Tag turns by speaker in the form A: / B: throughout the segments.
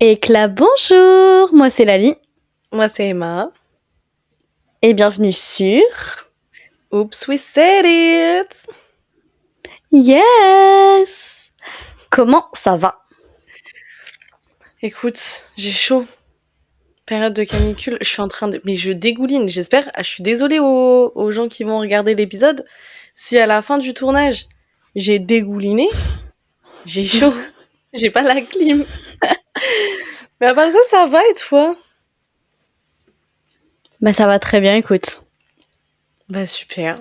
A: Éclat, bonjour, moi c'est Lali
B: Moi, c'est Emma.
A: et bienvenue sur
B: Oops, we said it!
A: Yes. Comment ça va?
B: Écoute, j'ai chaud. Période de canicule, je suis en train de... Mais je dégouline, j'espère... je suis désolée aux gens qui vont regarder l'épisode. Si à la fin du tournage, j'ai dégouliné, j'ai chaud. J'ai pas la clim. Mais à part ça va et toi?
A: Bah ça va très bien, écoute.
B: Bah super.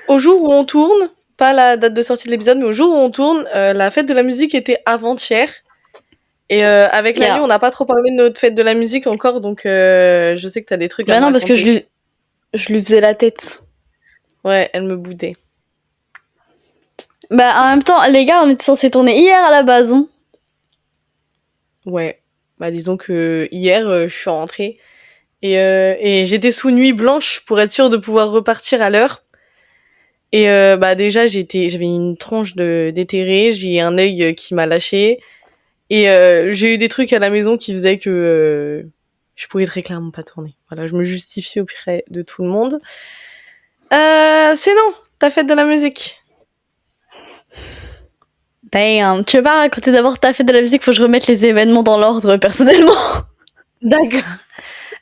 B: Au jour où on tourne, pas la date de sortie de l'épisode, mais au jour où on tourne, la fête de la musique était avant-hier. Et avec Lali, on n'a pas trop parlé de notre fête de la musique encore, donc je sais que t'as des trucs à me
A: non, parce que
B: raconter.
A: je lui faisais la tête.
B: Ouais, elle me boudait.
A: Bah en même temps, les gars, on était censés tourner hier à la base. Hein.
B: Ouais. Bah disons que hier, je suis rentrée et j'étais sous nuit blanche pour être sûre de pouvoir repartir à l'heure. Et bah déjà, j'avais une tronche déterré, j'ai un œil qui m'a lâché. Et j'ai eu des trucs à la maison qui faisaient que je pouvais très clairement pas tourner. Voilà, je me justifie auprès de tout le monde. Sinon, ta fête de la musique.
A: Damn, tu veux pas raconter d'abord ta fête de la musique? Faut que je remette les événements dans l'ordre personnellement.
B: D'accord.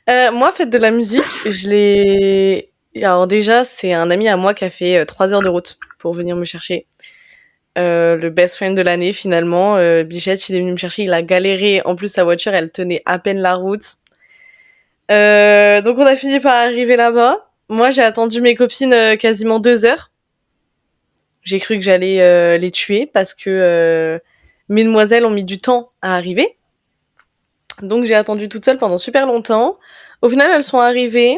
B: Moi, fête de la musique, je l'ai... Alors déjà, c'est un ami à moi qui a fait 3 heures de route pour venir me chercher. Le best friend de l'année, finalement. Bichette, il est venu me chercher, il a galéré. En plus, sa voiture, elle tenait à peine la route. Donc on a fini par arriver là-bas. Moi, j'ai attendu mes copines quasiment 2 heures. J'ai cru que j'allais les tuer parce que mesdemoiselles ont mis du temps à arriver. Donc j'ai attendu toute seule pendant super longtemps. Au final, elles sont arrivées.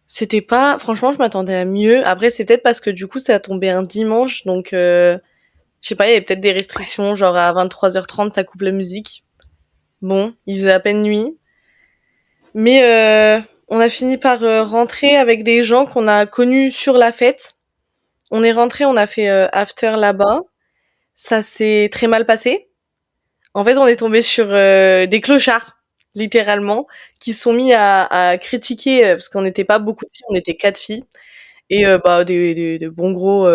B: C'était pas... Franchement, je m'attendais à mieux. Après, c'est peut-être parce que du coup, ça a tombé un dimanche. Donc, je sais pas, il y avait peut-être des restrictions. Genre à 23h30, ça coupe la musique. Bon, il faisait à peine nuit. Mais on a fini par rentrer avec des gens qu'on a connus sur la fête. On est rentré, on a fait after là-bas. Ça s'est très mal passé. En fait, on est tombé sur des clochards, littéralement, qui se sont mis à critiquer, parce qu'on n'était pas beaucoup de filles, on était 4 filles, et bah des bons gros,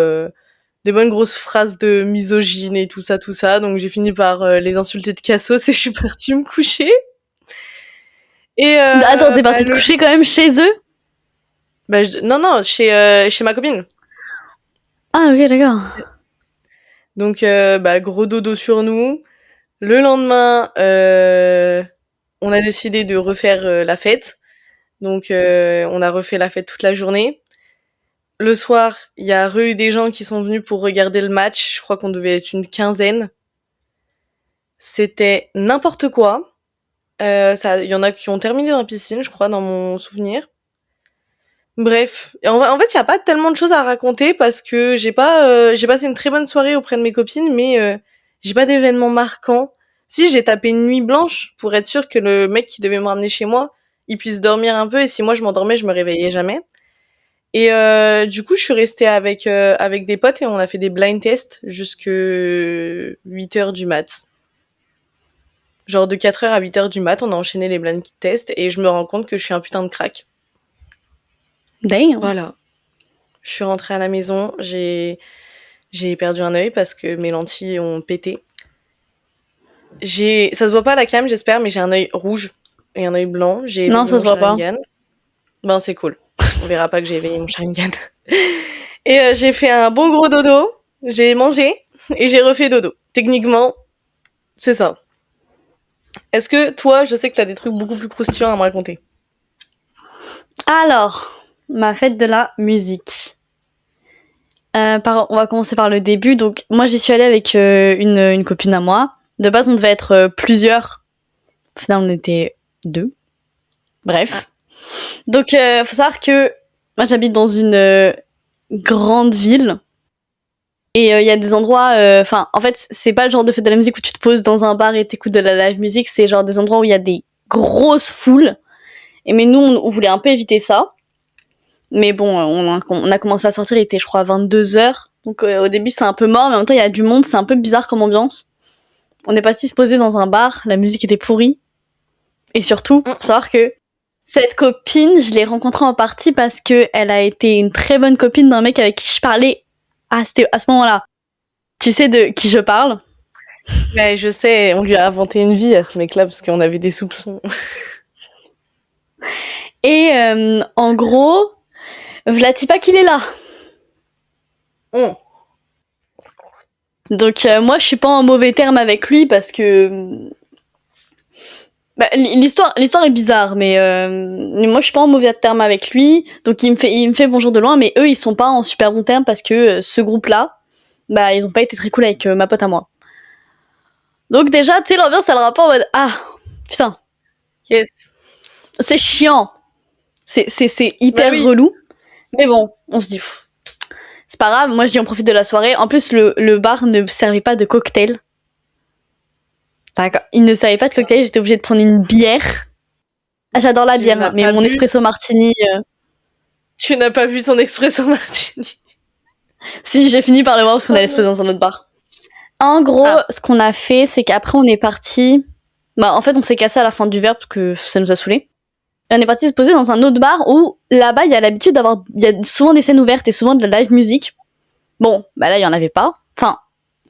B: des bonnes grosses phrases de misogyne et tout ça, tout ça. Donc j'ai fini par les insulter de cassos et je suis partie me coucher. Et
A: Attends, t'es
B: bah,
A: partie te coucher quand même chez eux?
B: bah, non, chez ma copine.
A: Ah ok, d'accord.
B: Donc bah gros dodo sur nous. Le lendemain, on a décidé de refaire la fête. Donc on a refait la fête toute la journée. Le soir, il y a eu des gens qui sont venus pour regarder le match. Je crois qu'on devait être une quinzaine. C'était n'importe quoi. Il y en a qui ont terminé dans la piscine, je crois, dans mon souvenir. Bref, en fait, il y a pas tellement de choses à raconter parce que j'ai passé une très bonne soirée auprès de mes copines, mais j'ai pas d'événements marquants. Si, j'ai tapé une nuit blanche pour être sûre que le mec qui devait me ramener chez moi, il puisse dormir un peu, et si moi je m'endormais, je me réveillais jamais. Et du coup, je suis restée avec des potes et on a fait des blind tests jusque 8h du mat. Genre de 4h à 8h du mat, on a enchaîné les blind tests et je me rends compte que je suis un putain de crack.
A: Damn.
B: Voilà. Je suis rentrée à la maison, j'ai perdu un œil parce que mes lentilles ont pété. Ça se voit pas à la cam, j'espère, mais j'ai un œil rouge et un œil blanc. J'ai
A: Non,
B: éveillé
A: ça
B: mon
A: se voit pas.
B: Sharingan. Ben c'est cool. On verra pas que j'ai éveillé mon Sharingan. Et j'ai fait un bon gros dodo, j'ai mangé et j'ai refait dodo. Techniquement, c'est ça. Est-ce que toi, je sais que t'as des trucs beaucoup plus croustillants à me raconter.
A: Alors, ma fête de la musique. On va commencer par le début. Donc, moi, j'y suis allée avec une copine à moi. De base, on devait être plusieurs. Au final, on était 2. Bref. Donc, faut savoir que moi, j'habite dans une grande ville. Et il y a des endroits... Enfin, en fait, c'est pas le genre de fête de la musique où tu te poses dans un bar et t'écoutes de la live musique. C'est genre des endroits où il y a des grosses foules. Mais nous, on voulait un peu éviter ça. Mais bon, on a commencé à sortir, il était, je crois, 22h. Donc au début c'est un peu mort, mais en même temps il y a du monde, c'est un peu bizarre comme ambiance. On est parti se poser dans un bar, la musique était pourrie. Et surtout, faut savoir que cette copine, je l'ai rencontrée en partie parce que elle a été une très bonne copine d'un mec avec qui je parlais à ce moment-là. Tu sais de qui je parle?
B: Mais je sais, on lui a inventé une vie à ce mec-là parce qu'on avait des soupçons.
A: Et en gros, Vlatipa qu'il est là. Donc moi je suis pas en mauvais terme avec lui parce que bah, l'histoire est bizarre, mais moi je suis pas en mauvais terme avec lui, donc il me fait bonjour de loin, mais eux ils sont pas en super bon terme parce que ce groupe-là, bah ils ont pas été très cool avec ma pote à moi. Donc déjà tu sais l'ambiance elle rapport en mode ah putain
B: Yes.
A: c'est chiant, c'est hyper relou, mais bon on se dit pff, c'est pas grave, moi je dis on profite de la soirée. En plus le bar ne servait pas de cocktail. D'accord. Il ne servait pas de cocktail, j'étais obligée de prendre une bière. Ah, j'adore la bière, mais mon espresso martini.
B: Tu n'as pas vu son espresso martini?
A: Si, j'ai fini par le voir parce qu'on allait se poser dans un autre bar. En gros, ce qu'on a fait, c'est qu'après on est parti. Bah, en fait, on s'est cassé à la fin du verre parce que ça nous a saoulés. Et on est parti se poser dans un autre bar où là-bas, il y a l'habitude d'avoir. Il y a souvent des scènes ouvertes et souvent de la live music. Bon, bah là, il y en avait pas. Enfin,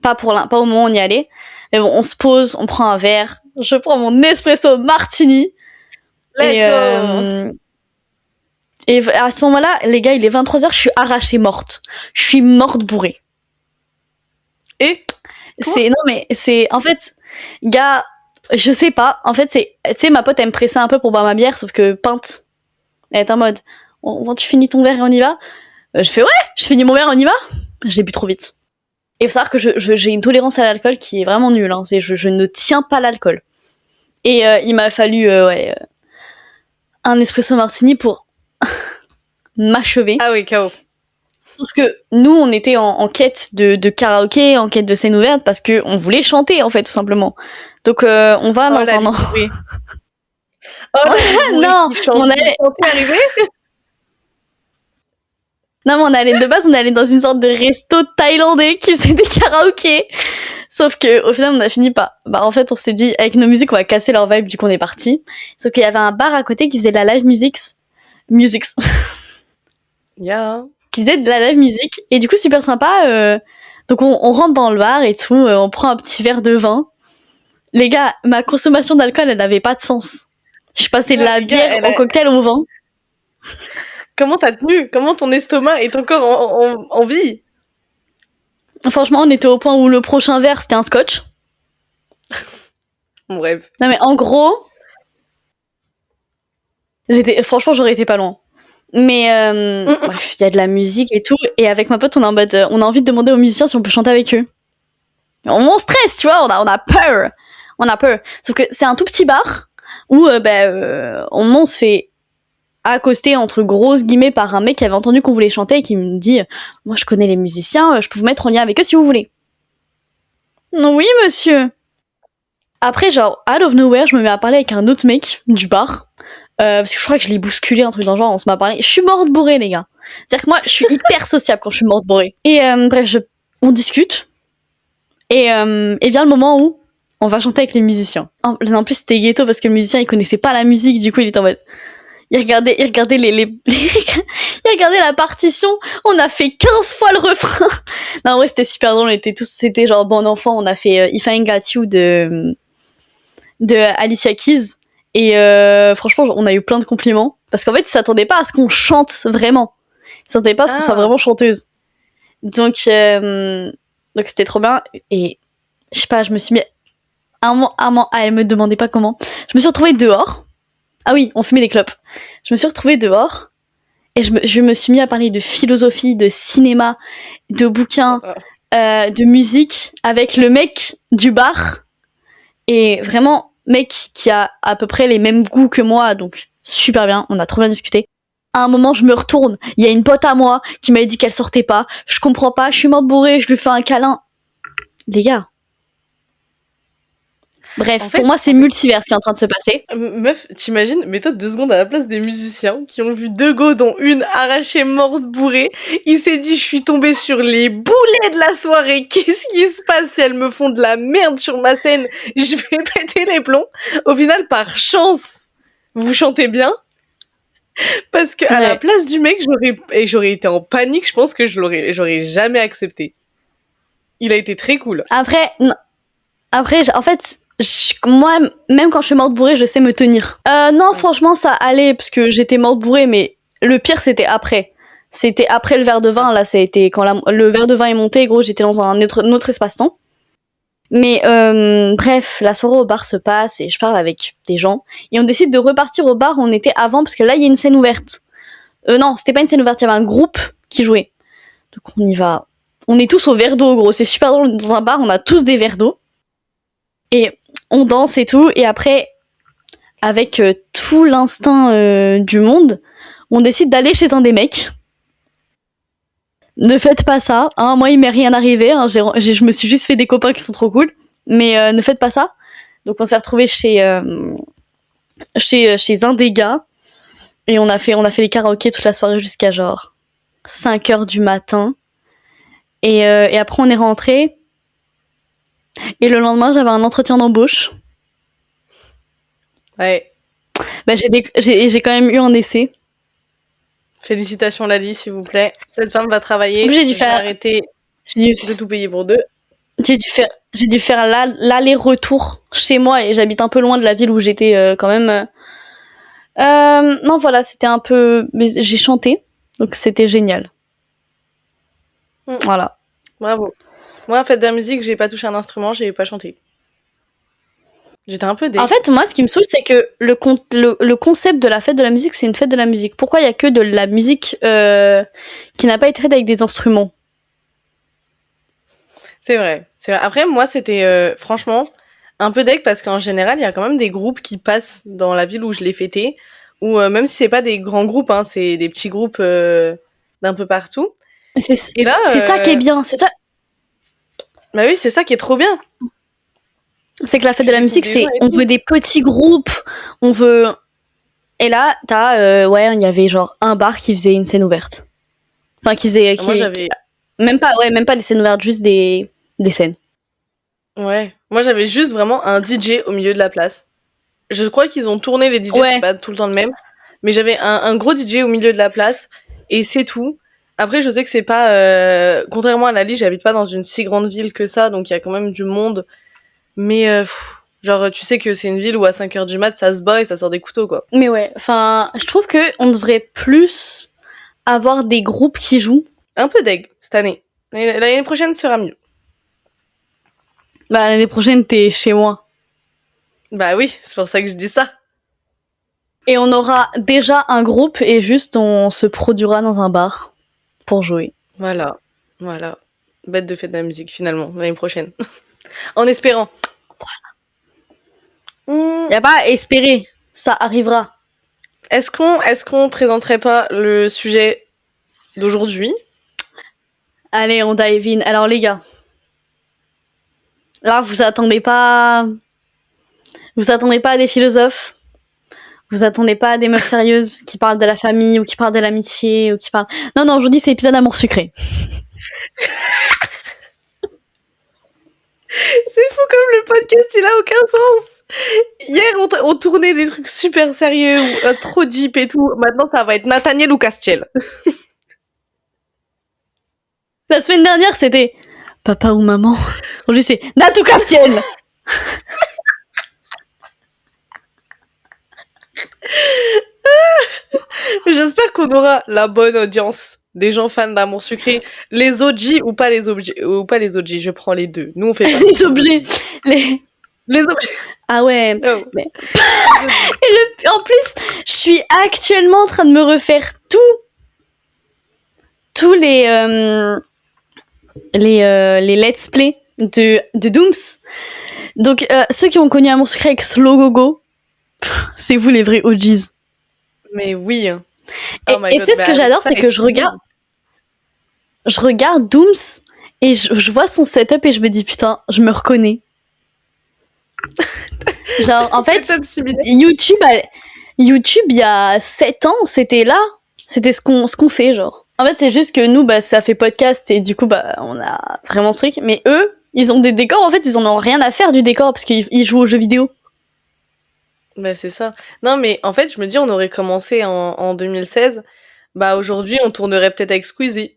A: pas au moment où on y allait. Mais bon, on se pose, on prend un verre. Je prends mon espresso martini.
B: Let's go!
A: Et à ce moment-là, les gars, il est 23h, je suis arrachée morte. Je suis morte bourrée.
B: Et
A: non mais c'est en fait, gars, je sais pas. En fait, c'est ma pote elle me pressait un peu pour boire ma bière, sauf que pinte. Elle est en mode, tu finis ton verre et on y va. Je fais ouais, je finis mon verre, on y va. J'ai bu trop vite. Et faut savoir que j'ai une tolérance à l'alcool qui est vraiment nulle. Hein. Je ne tiens pas l'alcool. Et il m'a fallu un espresso martini pour m'achever.
B: Ah oui, KO.
A: Sauf que nous, on était en quête de karaoké, en quête de scène ouverte, parce qu'on voulait chanter, en fait, tout simplement. Donc, on va dans un...
B: Oh
A: non, on allait... Non, mais de base, on allait dans une sorte de resto thaïlandais qui faisait des karaokés. Sauf que au final, on a fini par... Bah, en fait, on s'est dit, avec nos musiques, on va casser leur vibe, du coup, on est parti. Sauf qu'il y avait un bar à côté qui faisait de la live music.
B: Yeah.
A: Qui faisait de la live music. Et du coup, super sympa. Donc, on rentre dans le bar et tout. On prend un petit verre de vin. Les gars, ma consommation d'alcool, elle n'avait pas de sens. Je passais de la bière au cocktail au vin.
B: Comment t'as tenu? Comment ton estomac est encore en vie?
A: Franchement, on était au point où le prochain verre, c'était un scotch.
B: Mon rêve.
A: Non mais en gros, franchement, j'aurais été pas loin. Mais bref, il y a de la musique et tout. Et avec ma pote, on est en mode, on a envie de demander aux musiciens si on peut chanter avec eux. On stresse, tu vois, on a peur. On a peur. Sauf que c'est un tout petit bar où on se fait accosté entre grosses guillemets par un mec qui avait entendu qu'on voulait chanter et qui me dit moi je connais les musiciens, je peux vous mettre en lien avec eux si vous voulez. Non, oui monsieur. Après genre out of nowhere je me mets à parler avec un autre mec du bar parce que je crois que je l'ai bousculé un truc dans le genre, on se m'a parlé. Je suis morte bourrée les gars. C'est-à-dire que moi je suis hyper sociable quand je suis morte bourrée. Et bref on discute et vient le moment où on va chanter avec les musiciens. En plus c'était ghetto parce que le musicien il connaissait pas la musique, du coup il était en mode il regardait il regardait la partition, on a fait 15 fois le refrain. Non, ouais, c'était super drôle, c'était genre bon enfant, on a fait If I Ain't Got You de Alicia Keys et franchement, on a eu plein de compliments parce qu'en fait, ils s'attendaient pas à ce qu'on chante vraiment. Ils s'attendaient pas à ce qu'on soit vraiment chanteuse. Donc c'était trop bien et je sais pas, je me suis mis elle me demandait pas comment. Je me suis retrouvée dehors. Ah oui, on fumait des clopes. Je me suis retrouvée dehors et je me suis mis à parler de philosophie, de cinéma, de bouquins, de musique avec le mec du bar. Et vraiment, mec qui a à peu près les mêmes goûts que moi, donc super bien, on a trop bien discuté. À un moment, je me retourne, il y a une pote à moi qui m'a dit qu'elle sortait pas. Je comprends pas, je suis morte bourrée, je lui fais un câlin. Les gars. Bref,
B: En fait,
A: pour moi, c'est multivers ce qui est en train de se passer.
B: meuf, t'imagines, mets-toi 2 secondes à la place des musiciens qui ont vu 2 go, dont une arrachée, morte, bourrée. Il s'est dit, je suis tombée sur les boulets de la soirée. Qu'est-ce qui se passe si elles me font de la merde sur ma scène? Je vais péter les plombs. Au final, par chance, vous chantez bien. Parce que à la
A: Ouais.
B: place du mec, j'aurais été en panique. Je pense que j'aurais jamais accepté. Il a été très cool.
A: Après, en fait, moi, même quand je suis morte bourrée, je sais me tenir. Non,
B: Ouais.
A: franchement, ça allait, parce que j'étais morte bourrée, mais le pire, c'était après. C'était après le verre de vin, là, ça a été quand le verre de vin est monté, gros, j'étais dans un autre espace-temps. Mais bref, la soirée au bar se passe et je parle avec des gens. Et on décide de repartir au bar où on était avant, parce que là, il y a une scène ouverte. Non, c'était pas une scène ouverte, il y avait un groupe qui jouait. Donc on y va. On est tous au verre d'eau, gros. C'est super drôle, dans un bar, on a tous des verres d'eau. Et on danse et tout. Et après, avec tout l'instinct du monde, on décide d'aller chez un des mecs. Ne faites pas ça. Hein, moi, il m'est rien arrivé. Hein, je me suis juste fait des copains qui sont trop cool. Mais ne faites pas ça. Donc on s'est retrouvés chez un des gars. Et on a fait les karaokés toute la soirée jusqu'à genre 5h du matin. Et après, on est rentré. Et le lendemain, j'avais un entretien d'embauche.
B: Ouais.
A: Bah, j'ai quand même eu un essai.
B: Félicitations Lali, s'il vous plaît. Cette femme va travailler.
A: J'ai dû
B: Je vais
A: faire-
B: arrêter
A: J'ai
B: de tout payer pour 2.
A: dû faire l'aller-retour chez moi et j'habite un peu loin de la ville où j'étais quand même. Non, voilà, c'était un peu. Mais j'ai chanté, donc c'était génial. Voilà.
B: Bravo. Moi, en fait, de la musique, j'ai pas touché un instrument, j'ai pas chanté. J'étais un peu
A: En fait, moi, ce qui me saoule, c'est que le concept de la fête de la musique, c'est une fête de la musique. Pourquoi il y a que de la musique qui n'a pas été faite avec des instruments?
B: C'est vrai. Après, moi, c'était franchement un peu deg parce qu'en général, il y a quand même des groupes qui passent dans la ville où je l'ai fêté. Ou même si c'est pas des grands groupes, hein, c'est des petits groupes d'un peu partout. Et là,
A: C'est ça qui est bien. C'est ça.
B: Bah oui, c'est ça qui est trop bien.
A: C'est que la fête de la musique,
B: des
A: c'est
B: gens et
A: on
B: tout.
A: veut des petits groupes, on veut. Et là, ouais, il y avait genre un bar qui faisait une scène ouverte. Enfin,
B: Moi, j'avais.
A: même pas des scènes ouvertes, juste des scènes.
B: Ouais. Moi, j'avais juste vraiment un DJ au milieu de la place. Je crois qu'ils ont tourné les DJ,
A: Ouais.
B: c'est pas tout le temps le même. Mais j'avais un gros DJ au milieu de la place. Et c'est tout. Après, je sais que c'est pas... contrairement à Lali, j'habite pas dans une si grande ville que ça. Donc, il y a quand même du monde. Mais, genre, tu sais que c'est une ville où à 5h du mat, ça se bat et ça sort des couteaux, quoi.
A: Mais ouais, enfin, je trouve que on devrait plus avoir des groupes qui jouent.
B: Un peu deg, cette année. L'année prochaine sera mieux.
A: Bah, l'année prochaine, t'es chez moi.
B: Bah oui, c'est pour ça que je dis ça.
A: Et on aura déjà un groupe et juste on se produira dans un bar pour jouer.
B: Voilà. Bête de fête de la musique, finalement, l'année prochaine. En espérant.
A: Y a pas à espérer, ça arrivera.
B: Est-ce qu'on présenterait pas le sujet d'aujourd'hui?
A: Allez, on dive in. Alors les gars, là vous attendez pas à des philosophes, vous attendez pas à des meufs sérieuses qui parlent de la famille ou qui parlent de l'amitié ou qui parlent. Non, aujourd'hui c'est épisode amour sucré.
B: C'est fou comme le podcast, il a aucun sens. Hier, on tournait des trucs super sérieux ou trop deep et tout. Maintenant, ça va être Nathaniel ou Castiel.
A: La semaine dernière c'était papa ou maman. Aujourd'hui c'est Nat ou Castiel.
B: J'espère qu'on aura la bonne audience des gens fans d'amour sucré. Les OG ou pas les OG, je prends les deux. Nous, on fait pas
A: Les objets.
B: les objets.
A: Ah ouais.
B: Oh.
A: Mais... Et en plus, je suis actuellement en train de me refaire tous les let's play de Dooms. Donc ceux qui ont connu Amour Secret avec Slogogo, c'est vous les vrais OGs.
B: Mais oui.
A: Et tu sais ce que j'adore, c'est que je regarde Dooms et je vois son setup et je me dis putain, je me reconnais. Genre, en fait,
B: Setup similaire.
A: YouTube, il y a 7 ans, c'était là. C'était ce qu'on fait, genre. En fait, c'est juste que nous, bah, ça fait podcast et du coup, bah, on a vraiment ce truc. Mais eux, ils ont des décors, en fait, ils en ont rien à faire du décor parce qu'ils jouent aux jeux vidéo.
B: Bah, c'est ça. Non, mais en fait, je me dis, on aurait commencé en 2016. Bah, aujourd'hui, on tournerait peut-être avec Squeezie.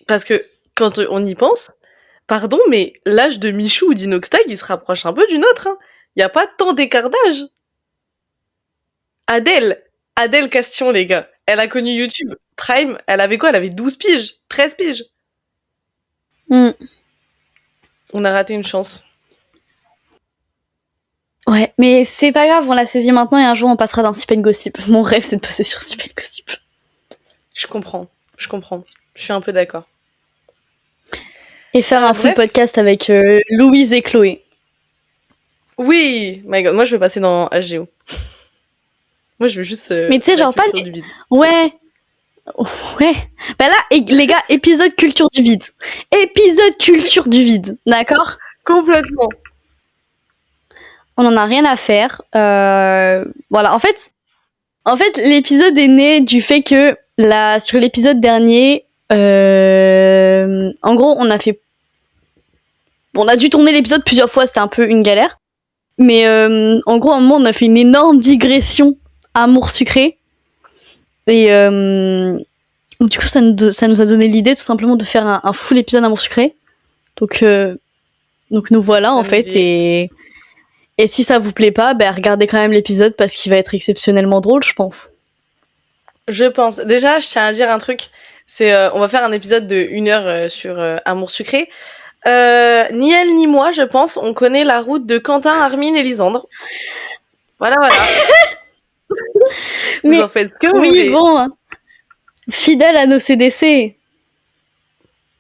B: Parce que, quand on y pense, pardon, mais l'âge de Michou ou d'Inoxtag, il se rapproche un peu du nôtre, hein. Y a pas tant d'écart d'âge. Adèle Castion, les gars. Elle a connu YouTube. Prime, elle avait quoi? Elle avait 12 piges, 13 piges.
A: Mm.
B: On a raté une chance.
A: Ouais, mais c'est pas grave, on l'a saisi maintenant et un jour on passera dans Sip and Gossip. Mon rêve, c'est de passer sur Sip and Gossip.
B: Je comprends. Je suis un peu d'accord.
A: Et faire un full
B: bref.
A: podcast avec Louise et Chloé.
B: Oui, my god, moi je vais passer dans HGO. Moi je veux juste.
A: Mais tu sais,
B: la
A: genre pas.
B: culture du vide.
A: Ouais. Ouais. Bah là, les gars, épisode culture du vide. Épisode culture du vide, d'accord?
B: Complètement.
A: On en a rien à faire. Voilà, en fait, l'épisode est né du fait que sur l'épisode dernier, en gros, on a dû tourner l'épisode plusieurs fois, c'était un peu une galère. Mais en gros, à un moment, on a fait une énorme digression amour sucré. Et du coup, ça nous a donné l'idée tout simplement de faire un full épisode amour sucré. Donc nous voilà, en fait. Et si ça vous plaît pas, bah, regardez quand même l'épisode parce qu'il va être exceptionnellement drôle, je pense.
B: Je pense. Déjà, je tiens à dire un truc. C'est, on va faire un épisode de 1 heure sur Amour sucré. Ni elle ni moi, je pense, on connaît la route de Quentin, Armin et Lisandre. Voilà. Vous en faites ce que vous voulez.
A: Oui, bon. Hein. Fidèle à nos CDC.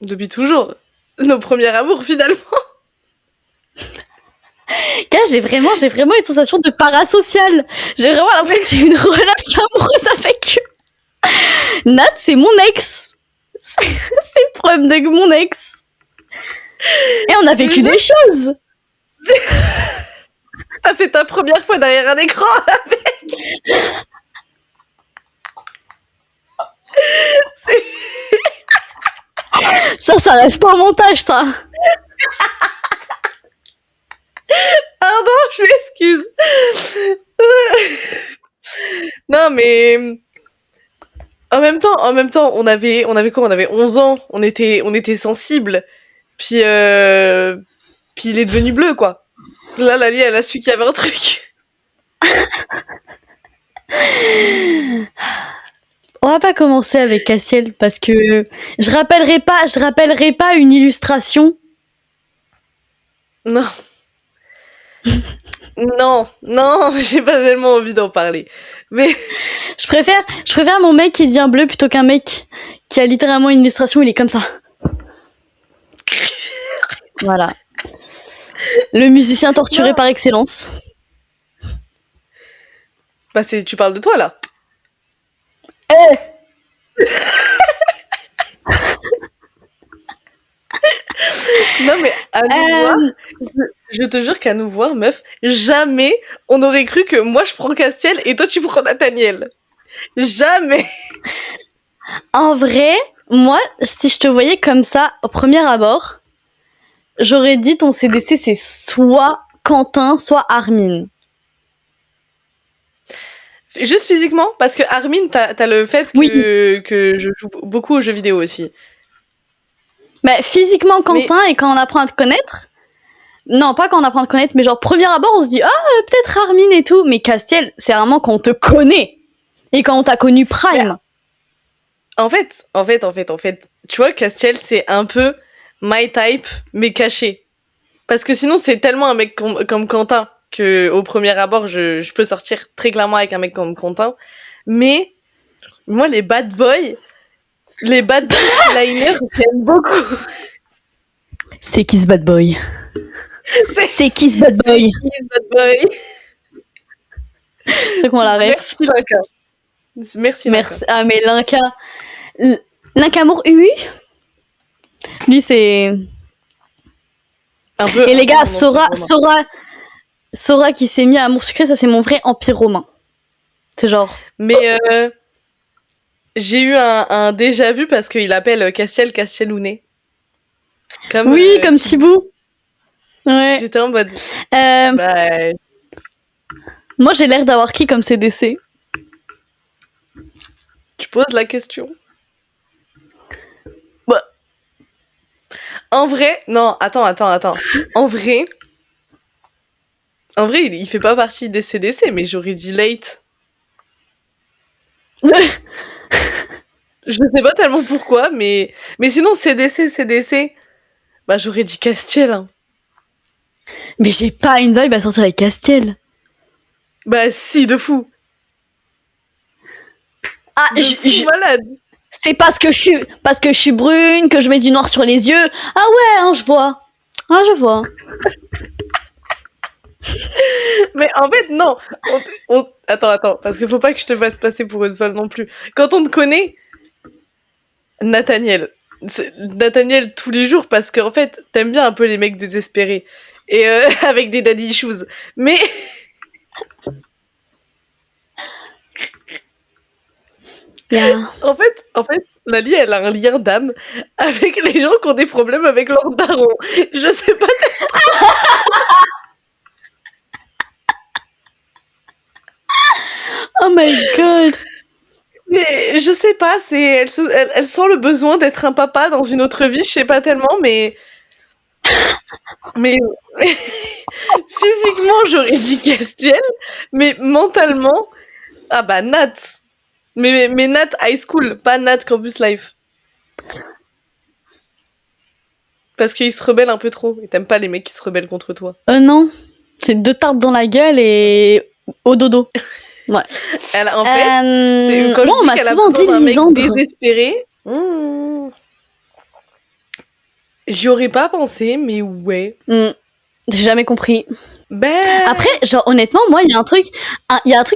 B: Depuis toujours. Nos premiers amours, finalement.
A: Car j'ai vraiment une sensation de parasocial. J'ai vraiment l'impression que j'ai une relation amoureuse avec eux. Nat, c'est mon ex. C'est le problème de mon ex. Et on a vécu des choses.
B: T'as fait ta première fois derrière un écran avec.
A: Ça reste pas en montage, ça.
B: Pardon, je m'excuse. Non, mais en même temps, on avait quoi? On avait 11 ans. On était sensibles. Puis il est devenu bleu, quoi. Là, Lali, elle a su qu'il y avait un truc.
A: On va pas commencer avec Cassiel parce que je rappellerai pas une illustration.
B: Non. non, j'ai pas tellement envie d'en parler. Mais
A: je préfère mon mec qui devient bleu plutôt qu'un mec qui a littéralement une illustration, il est comme ça. Voilà. Le musicien torturé par excellence.
B: Bah tu parles de toi là. Non mais à nous voir, je te jure qu'à nous voir, meuf, jamais on aurait cru que moi je prends Castiel et toi tu prends Nathaniel. Jamais.
A: En vrai, moi, si je te voyais comme ça au premier abord, j'aurais dit ton CDC c'est soit Quentin, soit Armin.
B: Juste physiquement, parce que Armin, t'as le fait que je joue beaucoup aux jeux vidéo aussi.
A: Bah, physiquement Quentin, et quand on apprend à te connaître, non, pas quand on apprend à te connaître, mais genre premier abord, on se dit peut-être Armin et tout, mais Castiel, c'est vraiment quand on te connaît et quand on t'a connu Prime.
B: En fait, tu vois, Castiel, c'est un peu my type, mais caché. Parce que sinon, c'est tellement un mec comme Quentin que au premier abord, je peux sortir très clairement avec un mec comme Quentin. Mais moi, les bad boys liners, j'aime beaucoup.
A: C'est qui ce bad boy? C'est qui ce bad boy? C'est qu'on la ref.
B: Merci Linka.
A: Merci. Ah mais Linka Amour UI. Lui c'est
B: un peu.
A: Et les gars, Sora Sora qui s'est mis à Amour Sucré, ça c'est mon vrai empire romain. C'est genre...
B: Mais j'ai eu un déjà vu parce qu'il appelle Castiel Castiel-Ounet.
A: Oui, comme Thibaut. Ouais.
B: J'étais en mode...
A: Moi, j'ai l'air d'avoir qui comme CDC?
B: Tu poses la question. Bah. En vrai... Non, attends. En vrai, il fait pas partie des CDC, mais j'aurais dit Late. Je sais pas tellement pourquoi, mais sinon, CDC... Bah, j'aurais dit Castiel. Hein.
A: Mais j'ai pas une vibe à sortir avec Castiel.
B: Bah si, de fou.
A: Ah,
B: je suis malade.
A: C'est parce que je suis brune, que je mets du noir sur les yeux. Ah ouais, hein, je vois.
B: Mais en fait, non. Attends, parce qu'il faut pas que je te fasse passer pour une folle non plus. Quand on te connaît, Nathaniel tous les jours, parce qu'en fait, t'aimes bien un peu les mecs désespérés. Et avec des daddy issues. Mais...
A: Yeah.
B: En fait, Lali, elle a un lien d'âme avec les gens qui ont des problèmes avec leur daron. Je sais pas
A: Oh my god.
B: Je sais pas, elle sent le besoin d'être un papa dans une autre vie, je sais pas tellement, mais physiquement j'aurais dit Castiel, mais mentalement, ah bah Nat. Mais Nat High School, pas Nat Campus Life. Parce qu'il se rebelle un peu trop, et t'aimes pas les mecs qui se rebellent contre toi.
A: Non, c'est 2 tartes dans la gueule et au dodo. Ouais.
B: En fait, c'est quand
A: moi, on m'a souvent dit Lisandre.
B: Désespéré. J'y aurais pas pensé, mais ouais.
A: J'ai jamais compris.
B: Ben...
A: Après, genre, honnêtement, moi, il y a un truc,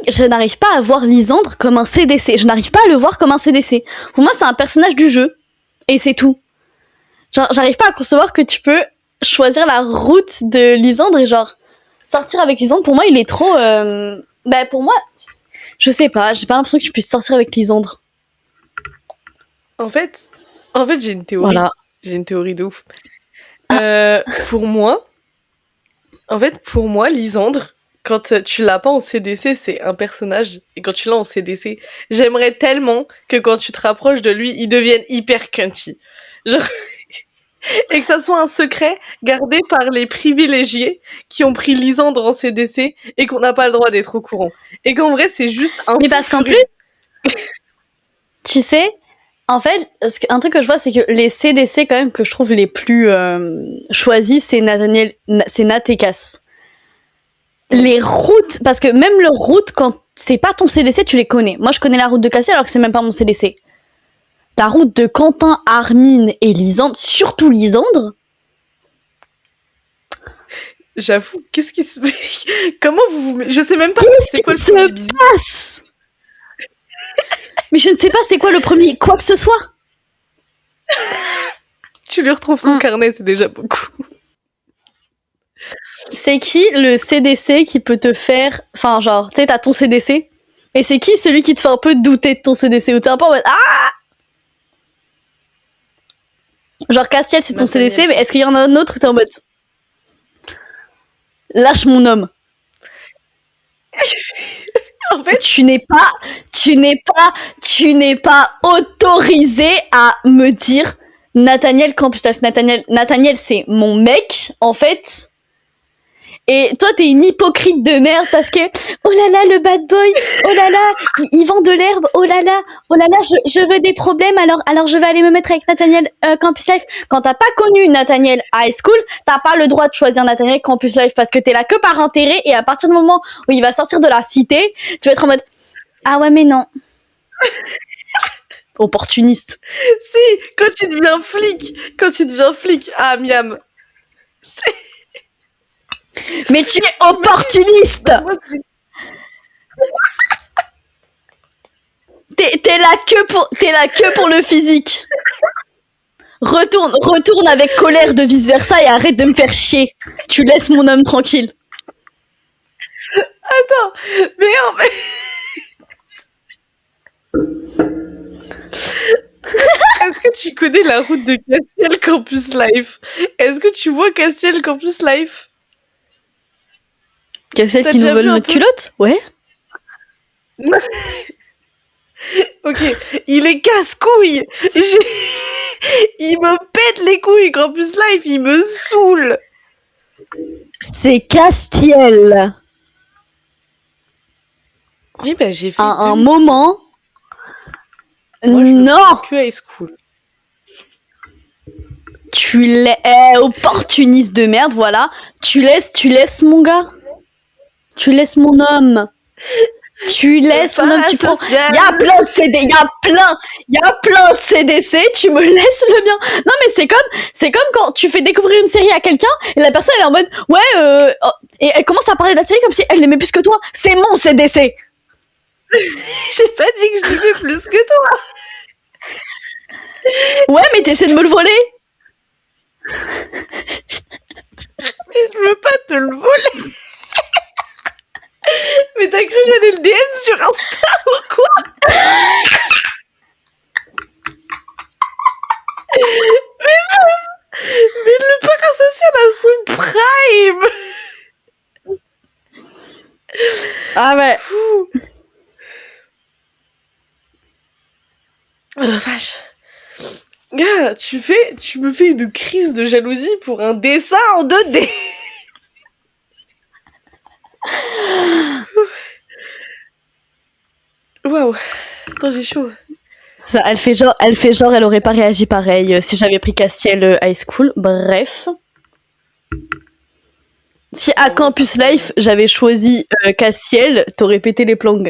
A: je n'arrive pas à voir Lisandre comme un CDC. Je n'arrive pas à le voir comme un CDC. Pour moi, c'est un personnage du jeu. Et c'est tout. Genre, j'arrive pas à concevoir que tu peux choisir la route de Lisandre et genre, sortir avec Lisandre. Pour moi, il est trop... pour moi, je sais pas, j'ai pas l'impression que tu puisses sortir avec Lisandre.
B: En fait, j'ai une théorie.
A: Voilà.
B: J'ai une théorie de ouf. Pour moi, Lisandre, quand tu l'as pas en CDC, c'est un personnage. Et quand tu l'as en CDC, j'aimerais tellement que quand tu te rapproches de lui, il devienne hyper cunty. Genre... et que ça soit un secret gardé par les privilégiés qui ont pris Lisandre en CDC et qu'on n'a pas le droit d'être au courant. Et qu'en vrai, c'est juste un...
A: Mais parce qu'en plus, tu sais, en fait, un truc que je vois, c'est que les CDC, quand même, que je trouve les plus choisis, c'est Nat et Cass. Les routes, parce que même leur route, quand c'est pas ton CDC, tu les connais. Moi, je connais la route de Cassiel alors que c'est même pas mon CDC. La route de Quentin, Armin et Lisandre, surtout Lisandre.
B: J'avoue, qu'est-ce qui se fait? Comment vous... Je sais même pas c'est quoi le premier bisou.
A: Mais je ne sais pas c'est quoi le premier quoi que ce soit.
B: Tu lui retrouves son carnet, c'est déjà beaucoup.
A: C'est qui le CDC qui peut te faire... Enfin, genre, tu sais, t'as ton CDC. Et c'est qui celui qui te fait un peu douter de ton CDC? Ou t'es un peu en mode... Ah! Genre, Castiel, c'est ton CDC, mais est-ce qu'il y en a un autre où t'es en mode... Lâche mon homme.
B: En fait,
A: tu n'es pas autorisé à me dire Nathaniel Campus Life. Nathaniel, c'est mon mec, en fait. Et toi, t'es une hypocrite de merde parce que, oh là là, le bad boy, oh là là, il vend de l'herbe, oh là là, je veux des problèmes, alors je vais aller me mettre avec Nathaniel Campus Life. Quand t'as pas connu Nathaniel High School, t'as pas le droit de choisir Nathaniel Campus Life parce que t'es là que par intérêt et à partir du moment où il va sortir de la cité, tu vas être en mode, ah ouais, mais non. Opportuniste.
B: Si, quand il devient flic, ah, miam.
A: Mais tu es opportuniste. T'es là que pour le physique. Retourne avec colère de vice versa et arrête de me faire chier. Tu laisses mon homme tranquille.
B: Attends, mais en fait... Est-ce que tu connais la route de Castiel Campus Life? Est-ce que tu vois Castiel Campus Life?
A: Qu'est-ce
B: T'as
A: qui nous
B: déjà
A: vole
B: vu un
A: notre
B: peu?
A: culotte? Ouais.
B: Ok, il est casse-couille. Il me pète les couilles, Campus Life, il me saoule.
A: C'est Castiel.
B: Oui, bah j'ai fait
A: À un
B: 2000.
A: moment.
B: Moi, je ne
A: Non,
B: prends que high school.
A: tu l'es opportuniste de merde, voilà. Tu laisses mon gars. Tu laisses mon homme. Tu laisses mon homme, tu prends.
B: Parasocial.
A: Il y a plein de CD, il y a plein de CDC, tu me laisses le mien. Non mais c'est comme quand tu fais découvrir une série à quelqu'un et la personne elle est en mode ouais oh, et elle commence à parler de la série comme si elle l'aimait plus que toi. C'est mon CDC.
B: J'ai pas dit que je l'aimais plus que toi.
A: Ouais mais t'essaies de me le voler.
B: Mais je veux pas te le voler. Mais t'as cru que j'allais le DM sur Insta ou quoi? Mais le parasocial a son prime.
A: Ah ouais.
B: Vache. Gars, tu me fais une crise de jalousie pour un dessin en 2D. Waouh. Attends, j'ai chaud.
A: Ça, elle fait genre elle aurait pas réagi pareil si j'avais pris Castiel High School. Bref. Si à Campus Life j'avais choisi Castiel, t'aurais pété les plombs.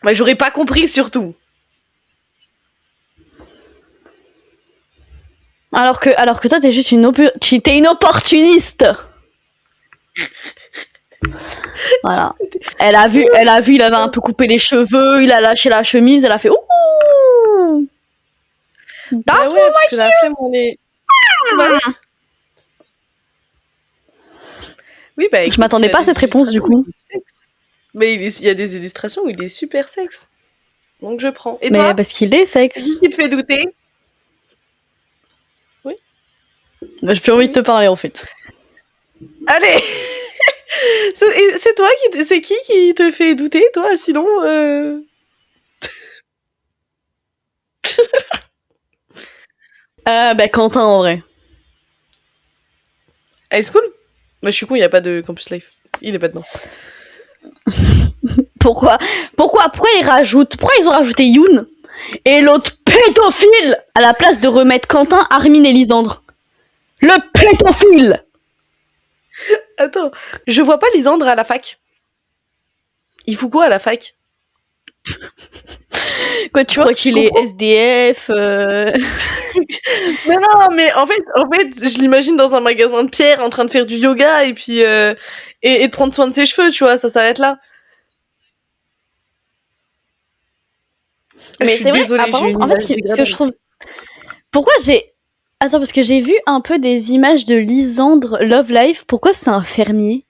B: Bah, j'aurais pas compris surtout.
A: Alors que toi, t'es juste t'es une opportuniste. Voilà. Elle a vu, il avait un peu coupé les cheveux, il a lâché la chemise, elle a fait ouh.
B: Bah
A: That's
B: ouais, parce que la flemme, on est... Bah, oui, bah écoute,
A: Je m'attendais
B: il a
A: pas à
B: des
A: cette réponse du
B: illustrations,
A: coup.
B: il est sexe. Mais il y a des illustrations où il est super sexe. Donc je prends. Et
A: Mais
B: toi?
A: parce qu'il est sexe.
B: Qu'est-ce qui te fait douter? Oui.
A: J'ai plus envie de te parler en fait.
B: Allez. C'est toi c'est qui te fait douter, toi, sinon
A: Bah Quentin en vrai.
B: High School? Bah je suis con, il y a pas de Campus Life. Il est pas dedans.
A: Pourquoi ils ont rajouté Yoon et l'autre pédophile à la place de remettre Quentin, Armin et Lisandre. Le pédophile.
B: Attends, je vois pas Lisandre à la fac. Il fout quoi à la fac?
A: Quoi, tu crois qu'il est SDF
B: Mais non, mais en fait, je l'imagine dans un magasin de pierre en train de faire du yoga et puis et de prendre soin de ses cheveux, tu vois, ça s'arrête là.
A: Mais c'est vrai,
B: désolée, j'ai une
A: en fait,
B: image
A: ce que je trouve... Pourquoi j'ai... Attends, parce que j'ai vu un peu des images de Lisandre Love Life. Pourquoi c'est un fermier?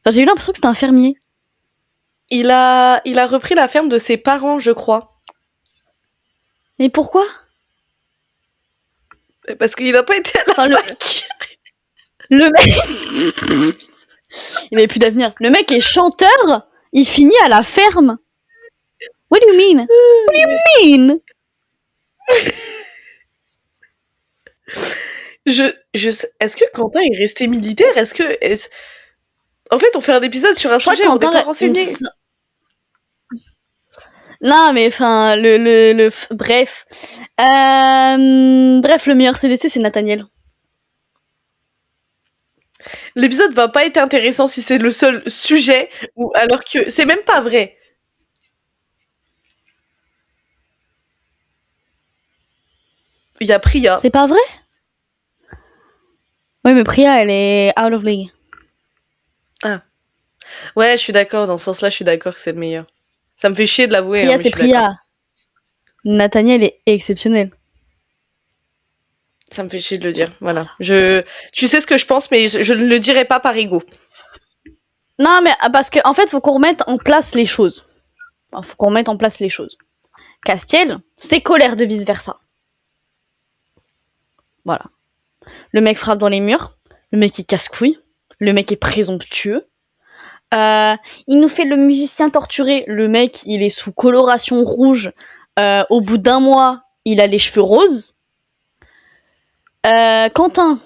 A: Enfin, j'ai eu l'impression que c'était un fermier.
B: Il a repris la ferme de ses parents, je crois.
A: Mais pourquoi?
B: Parce qu'il a pas été à la fac.
A: Le mec... Il avait plus d'avenir. Le mec est chanteur, il finit à la ferme. What do you mean? What do you mean?
B: Est-ce que Quentin est resté militaire? En fait, on fait un épisode sur un sujet, on n'est pas renseigné.
A: Non, mais enfin, bref. Bref, le meilleur CDC, c'est Nathaniel.
B: L'épisode va pas être intéressant si c'est le seul sujet, ou alors que c'est même pas vrai. Il y a Priya.
A: C'est pas vrai? Oui, mais Priya, elle est out of league.
B: Ah. Ouais, je suis d'accord, dans ce sens-là, je suis d'accord que c'est le meilleur. Ça me fait chier de l'avouer.
A: Priya,
B: hein, mais
A: c'est
B: je suis
A: Priya. Nathaniel est exceptionnel.
B: Ça me fait chier de le dire, voilà. Tu sais ce que je pense, mais je ne le dirai pas par ego.
A: Non, mais parce qu'en fait, faut qu'on remette en place les choses. Faut qu'on remette en place les choses. Castiel, c'est colère de vice-versa. Voilà. Le mec frappe dans les murs. Le mec, il casse-couille. Le mec est présomptueux. Il nous fait le musicien torturé. Le mec, il est sous coloration rouge. Au bout d'1 mois, il a les cheveux roses. Quentin.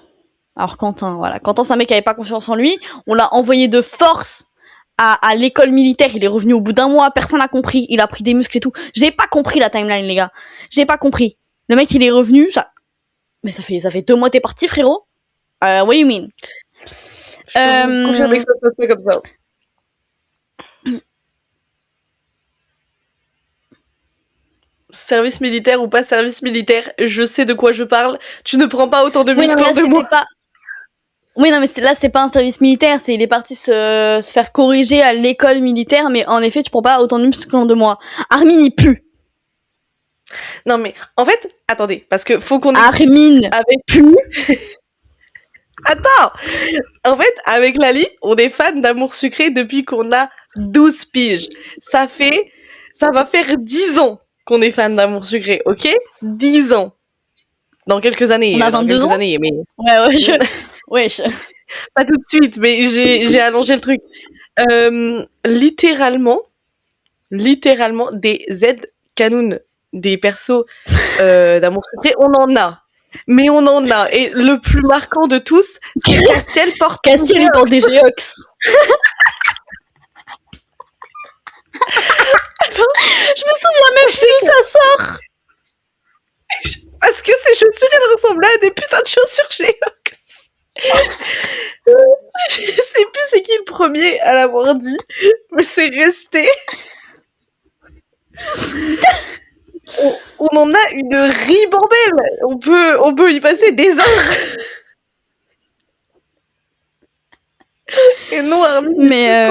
A: Alors Quentin, voilà. Quentin, c'est un mec qui avait pas confiance en lui. On l'a envoyé de force à l'école militaire. Il est revenu au bout d'1 mois. Personne n'a compris. Il a pris des muscles et tout. J'ai pas compris la timeline, les gars. J'ai pas compris. Le mec, il est revenu. Mais ça fait 2 mois t'es parti, frérot. What do you mean?
B: Je peux vous confirmer que ça se passe pas comme ça. Service militaire ou pas service militaire, je sais de quoi je parle. Tu ne prends pas autant de muscles de moi.
A: Oui, non, mais là, c'est pas un service militaire. Il est parti se faire corriger à l'école militaire, mais en effet, tu prends pas autant de muscles en 2 mois. Armin, il pue.
B: Non, mais en fait, attendez, parce que faut qu'on
A: Armin
B: avec
A: pue.
B: Attends. En fait, avec Lali, on est fan d'amour sucré depuis qu'on a 12 piges. Ça va faire 10 ans qu'on est fan d'amour sucré, ok? 10 ans. Dans quelques années.
A: On a 22 ans
B: années, mais...
A: Ouais,
B: Pas tout de suite, mais j'ai allongé le truc. Littéralement, des Z-Canoun, des persos d'amour sucré, on en a. Mais on en a. Et le plus marquant de tous, c'est Castiel porte...
A: Castiel, il porte des Geox. Je me souviens même plus d'où ça sort.
B: Parce que ces chaussures, elles ressemblaient à des putains de chaussures Geox. Je sais plus c'est qui le premier à l'avoir dit, mais c'est resté. On en a une ribambelle. On peut y passer des heures. Et non, Armin,
A: mais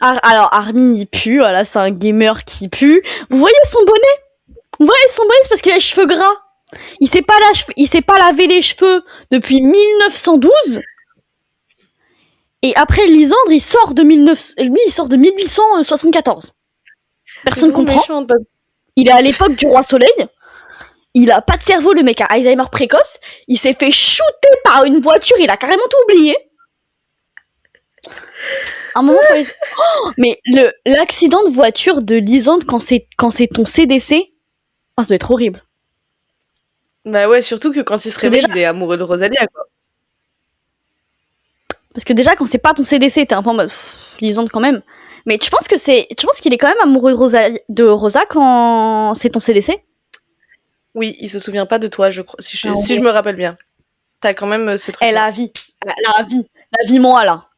A: alors Armin il pue, voilà, c'est un gamer qui pue. Vous voyez son bonnet, c'est parce qu'il a les cheveux gras. Il s'est pas lavé les cheveux depuis 1912. Et après Lisandre, il sort de 1874. Personne comprend.
B: Méchante.
A: Il est à l'époque du roi Soleil. Il a pas de cerveau, le mec a Alzheimer précoce. Il s'est fait shooter par une voiture, il a carrément tout oublié. À un moment, mais l'accident de voiture de Lisandre quand c'est ton CDC, ça doit être horrible.
B: Bah ouais, surtout que quand il se réveille, il est amoureux de Rosalia, quoi.
A: Parce que déjà, quand c'est pas ton CDC, t'es un peu en mode Lisandre quand même. Mais tu penses qu'il est quand même amoureux de Rosa quand c'est ton CDC?
B: Oui, il se souvient pas de toi, je crois, si je me rappelle bien. T'as quand même ce truc.
A: La vie, moi là,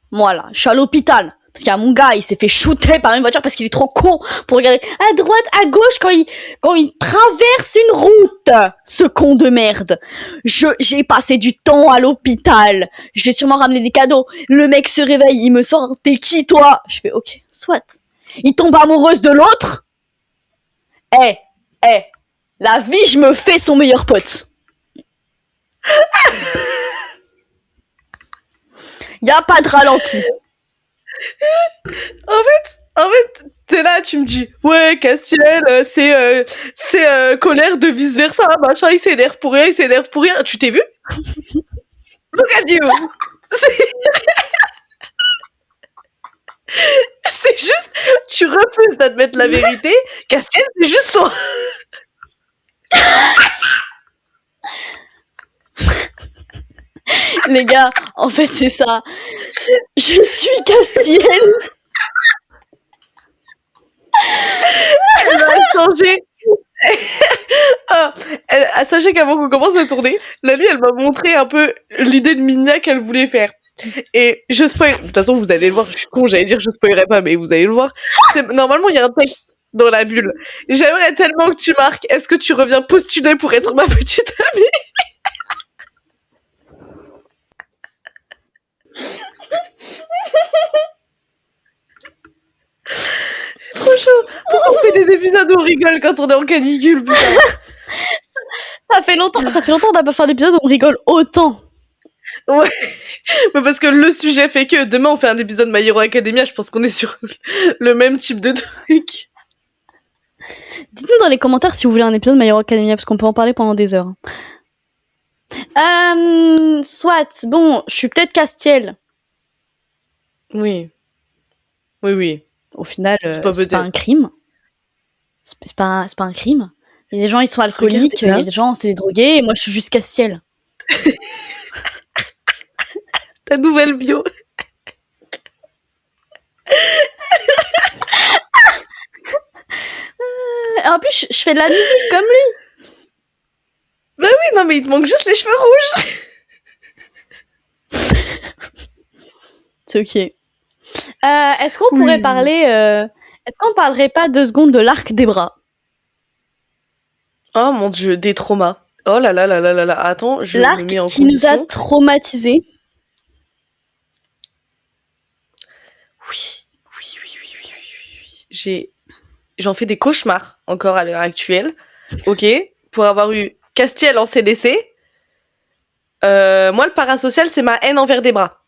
A: je suis à l'hôpital. Parce qu'il y a mon gars, il s'est fait shooter par une voiture parce qu'il est trop con pour regarder à droite, à gauche quand il traverse une route. Ce con de merde. J'ai passé du temps à l'hôpital. Je vais sûrement ramener des cadeaux. Le mec se réveille, il me sort, t'es qui toi? Je fais ok, soit. Il tombe amoureuse de l'autre. La vie, je me fais son meilleur pote. Y a pas de ralenti.
B: En fait, t'es là, tu me dis, ouais, Castiel, c'est colère de vice versa, machin, il s'énerve pour rien. Tu t'es vu? Look at you. C'est juste, tu refuses d'admettre la vérité. Castiel, c'est juste toi.
A: Les gars, en fait, c'est ça. Je suis Castiel.
B: Elle va changer. Sachez qu'avant qu'on commence à tourner, Lali, elle m'a montré un peu l'idée de Minia qu'elle voulait faire. Et je spoil. De toute façon, vous allez le voir. Je suis con, j'allais dire je spoilerai pas, mais vous allez le voir. Normalement, il y a un texte dans la bulle. J'aimerais tellement que tu marques. Est-ce que tu reviens postuler pour être ma petite amie? C'est trop chaud. Pourquoi on fait des épisodes où on rigole quand on est en canicule, putain?
A: Ça fait longtemps qu'on n'a pas fait d'épisode où on rigole autant.
B: Ouais, mais parce que le sujet fait que demain on fait un épisode My Hero Academia, je pense qu'on est sur le même type de truc.
A: Dites-nous dans les commentaires si vous voulez un épisode de My Hero Academia, parce qu'on peut en parler pendant des heures. Soit, bon, je suis peut-être Castiel.
B: Oui. Oui.
A: Au final,
B: C'est pas
A: c'est pas
B: peut-être.
A: un crime. C'est pas un crime. Il y a des gens, ils sont alcooliques, il y a des gens, c'est des drogués, et moi, je suis juste Castiel.
B: Ta nouvelle bio.
A: En plus, je fais de la musique comme lui.
B: Bah oui, non, mais il te manque juste les cheveux rouges.
A: C'est ok. Est-ce qu'on pourrait parler... Est-ce qu'on parlerait pas 2 secondes de l'arc des bras?
B: Oh mon dieu, des traumas. Oh là là là là là là. Attends, je
A: l'arc
B: me mets en
A: qui
B: condition.
A: nous a traumatisés.
B: Oui. J'en fais des cauchemars encore à l'heure actuelle. Ok, pour avoir eu Castiel en CDC. Moi, le parasocial, c'est ma haine envers des bras.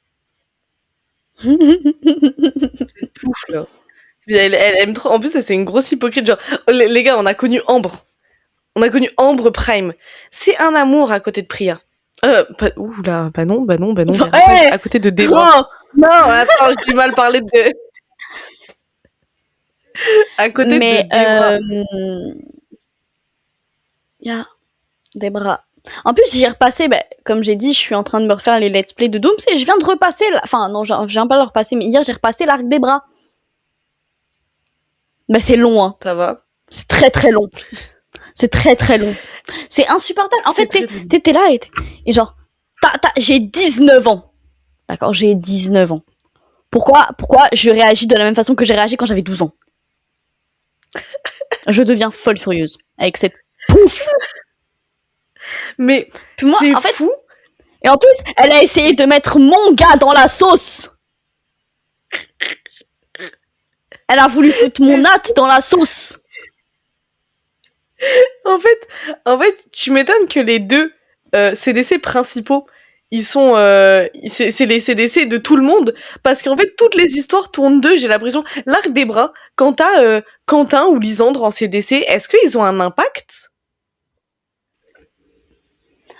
B: C'est pouf, là. Elle aime trop. En plus, c'est une grosse hypocrite. Genre, les gars, on a connu Ambre. On a connu Ambre Prime. C'est un amour à côté de Priya. Oula, bah non.
A: Hey,
B: à côté de Debra. Non, attends, j'ai mal parlé de... à côté de Debra.
A: Il y a des bras. En plus, j'ai repassé, comme j'ai dit, je suis en train de me refaire les let's play de Doom. Et je viens de repasser, enfin non, je viens pas de le repasser, mais hier j'ai repassé l'arc des bras. C'est long, hein.
B: Ça va.
A: C'est très très long. C'est très très long. C'est insupportable. En fait, t'es là et genre, j'ai 19 ans. D'accord, j'ai 19 ans. Pourquoi je réagis de la même façon que j'ai réagi quand j'avais 12 ans? Je deviens folle furieuse avec cette pouf.
B: Mais
A: puis moi,
B: c'est
A: en fait,
B: fou.
A: Et en plus, elle a essayé de mettre mon gars dans la sauce. Elle a voulu foutre mon Nat dans la sauce.
B: En fait, tu m'étonnes que les deux CDC principaux, ils sont, c'est les CDC de tout le monde, parce qu'en fait, toutes les histoires tournent d'eux, j'ai l'impression. L'arc des bras, quand t'as Quentin ou Lisandre en CDC, est-ce qu'ils ont un impact?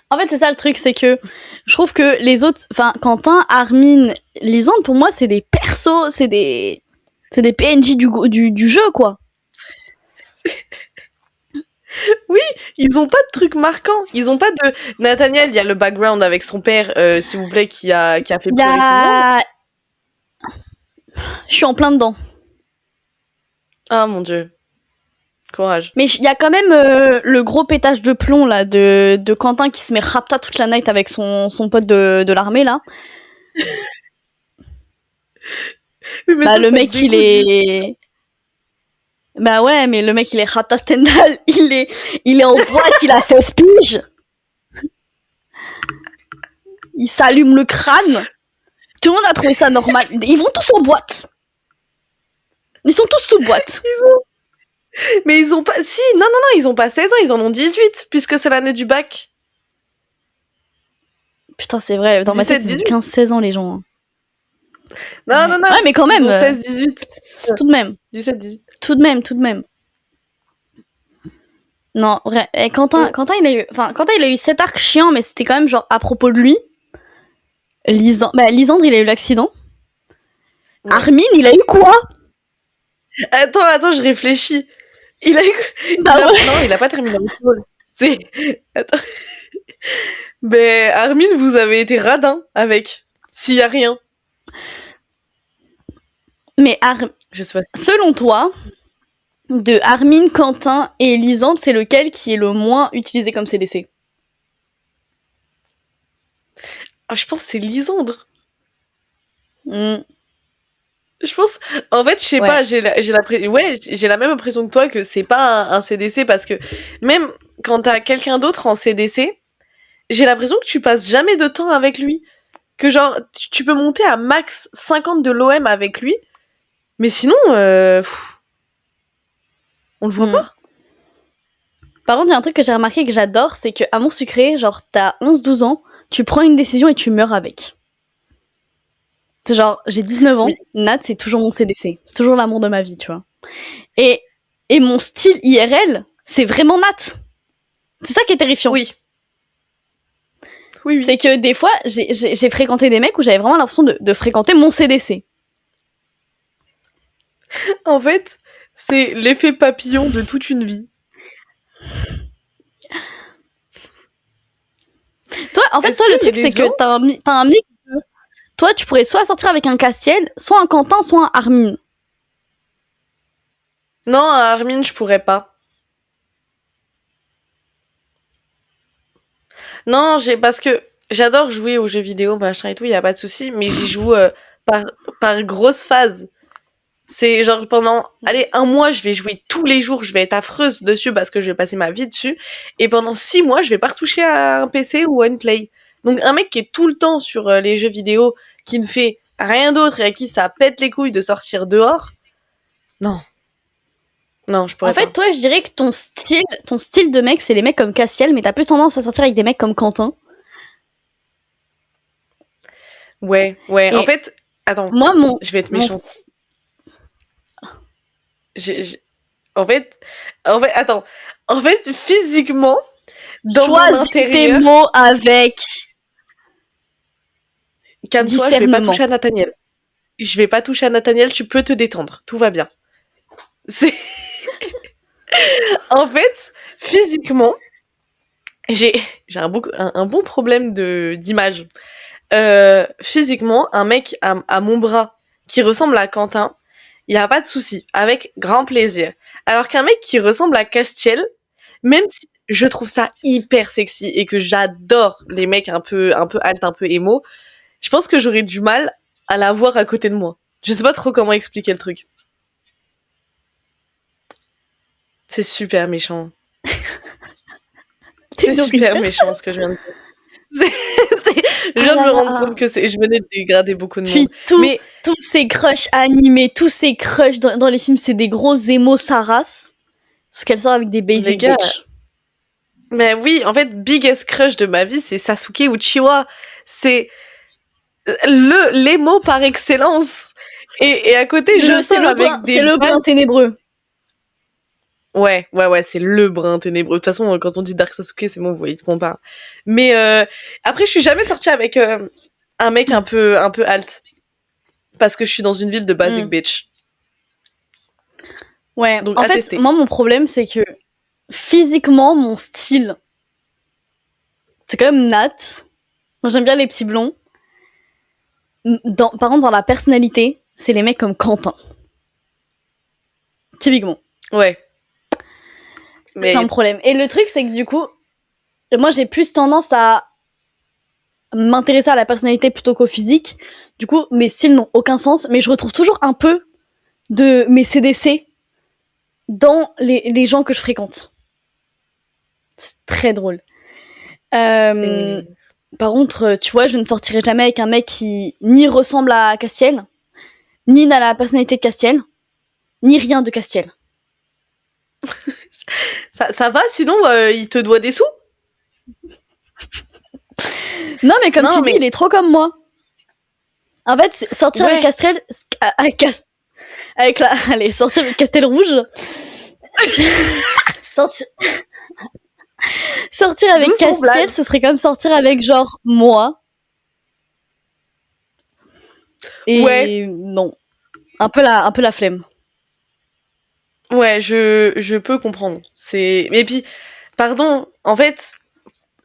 A: En fait, c'est ça le truc, c'est que je trouve que les autres, enfin, Quentin, Armin, Lisandre, pour moi, c'est des persos, c'est des PNJ du jeu, quoi.
B: Oui, ils ont pas de trucs marquants. Ils ont pas de... Nathaniel, il y a le background avec son père, s'il vous plaît, qui a fait pleurer tout le monde.
A: Je suis en plein dedans.
B: Ah, mon Dieu. Courage.
A: Mais il y a quand même le gros pétage de plomb, là, de Quentin qui se met rapta toute la night avec son pote de l'armée, là.
B: Mais ça,
A: le mec, il est... ouais, mais le mec, il est rapta Stendhal, il est en boîte, il a 16 piges. Il s'allume le crâne. Tout le monde a trouvé ça normal. Ils vont tous en boîte. Ils sont tous sous boîte.
B: Mais ils ont pas... Si, non, ils ont pas 16 ans, ils en ont 18, puisque c'est l'année du bac.
A: Putain, c'est vrai, dans ma tête, ils ont 15-16 ans, les gens.
B: Non.
A: Ouais, mais quand même.
B: Ils ont 16-18.
A: Tout de même.
B: 17-18.
A: Tout de même. Non, vrai. Et Quentin, il a eu cet arc chiant, mais c'était quand même genre à propos de lui. Lisandre, il a eu l'accident. Ouais. Armin, il a eu quoi?
B: Attends, je réfléchis. Il a eu... Non, il a pas terminé le football. C'est... Attends. Armin, vous avez été radin avec. S'il y a rien.
A: Mais
B: je sais pas.
A: Selon toi, de Armin, Quentin et Lisandre, c'est lequel qui est le moins utilisé comme CDC?
B: Je pense que c'est Lisandre. Je pense, en fait, je sais pas, j'ai la même impression que toi que c'est pas un CDC, parce que même quand t'as quelqu'un d'autre en CDC, j'ai l'impression que tu passes jamais de temps avec lui. Que genre, tu peux monter à max 50 de l'OM avec lui, mais sinon, on le voit pas.
A: Par contre, il y a un truc que j'ai remarqué que j'adore, c'est que Amour Sucré, genre, t'as 11-12 ans, tu prends une décision et tu meurs avec. C'est genre, j'ai 19 ans,
B: Oui.
A: Nat, c'est toujours mon CDC. C'est toujours l'amour de ma vie, tu vois. Et mon style IRL, c'est vraiment Nat. C'est ça qui est terrifiant.
B: Oui. Oui.
A: C'est que des fois, j'ai fréquenté des mecs où j'avais vraiment l'impression de fréquenter mon CDC.
B: En fait, c'est l'effet papillon de toute une vie.
A: Toi, en fait, toi, le truc, c'est que t'as un mix de... Toi, tu pourrais soit sortir avec un Castiel, soit un Quentin, soit un Armin.
B: Non, un Armin, je pourrais pas. Non, parce que j'adore jouer aux jeux vidéo, machin et tout, y a pas de souci, mais j'y joue par grosse phase. C'est genre pendant, allez, 1 mois, je vais jouer tous les jours, je vais être affreuse dessus parce que je vais passer ma vie dessus, et pendant 6 mois, je vais pas retoucher à un PC ou à une Play. Donc un mec qui est tout le temps sur les jeux vidéo, qui ne fait rien d'autre et à qui ça pète les couilles de sortir dehors, non. Non, je pourrais
A: En fait,
B: pas.
A: toi, je dirais que ton style de mec, c'est les mecs comme Castiel, mais t'as plus tendance à sortir avec des mecs comme Quentin.
B: Ouais.
A: Et
B: En fait, attends,
A: moi,
B: je vais être méchante. En fait, attends. En fait, physiquement, dans mon
A: choisis
B: intérieur,
A: tes mots avec
B: calme-toi, je vais pas
A: discernement.
B: toucher à Nathaniel. Je vais pas toucher à Nathaniel, tu peux te détendre, tout va bien. C'est en fait, physiquement, j'ai un bon problème d'image. Physiquement, un mec à mon bras qui ressemble à Quentin, il y a pas de souci, avec grand plaisir. Alors qu'un mec qui ressemble à Castiel, même si je trouve ça hyper sexy et que j'adore les mecs un peu alt, un peu émo, je pense que j'aurais du mal à l'avoir à côté de moi. Je sais pas trop comment expliquer le truc. C'est super méchant. C'est super méchant ce que je viens de dire. Je viens de me rendre compte que je venais de dégrader beaucoup de monde.
A: Puis tous ces crushs animés, tous ces crushs dans les films, c'est des gros émos Saras. Sauf qu'elle sort avec des basic bitch.
B: Mais oui, en fait, biggest crush de ma vie, c'est Sasuke Uchiwa. C'est l'émo par excellence. Et à côté, je sors avec des...
A: C'est le brin ténébreux.
B: Ouais, c'est le brin ténébreux. De toute façon, quand on dit Dark Sasuke, c'est bon, vous voyez de quoi on parle. Mais après, je suis jamais sortie avec un mec un peu alt. Parce que je suis dans une ville de basic bitch.
A: Ouais, donc, en fait, moi, mon problème, c'est que physiquement, mon style, c'est quand même Nat. Moi, j'aime bien les petits blonds. Par contre, dans la personnalité, c'est les mecs comme Quentin. Typiquement.
B: Ouais.
A: C'est un problème. Et le truc, c'est que du coup, moi, j'ai plus tendance à m'intéresser à la personnalité plutôt qu'au physique. Du coup, mes styles n'ont aucun sens, mais je retrouve toujours un peu de mes CDC dans les gens que je fréquente. C'est très drôle. Par contre, tu vois, je ne sortirai jamais avec un mec qui ni ressemble à Castiel, ni n'a la personnalité de Castiel, ni rien de Castiel.
B: ça va, sinon il te doit des sous.
A: Non, mais comme tu dis, il est trop comme moi. En fait, sortir avec Castiel, sortir avec Castel Rouge. Sortir avec Castiel, ce serait comme sortir avec genre moi. Et non, un peu la flemme.
B: Ouais, je peux comprendre. Et puis, pardon, en fait,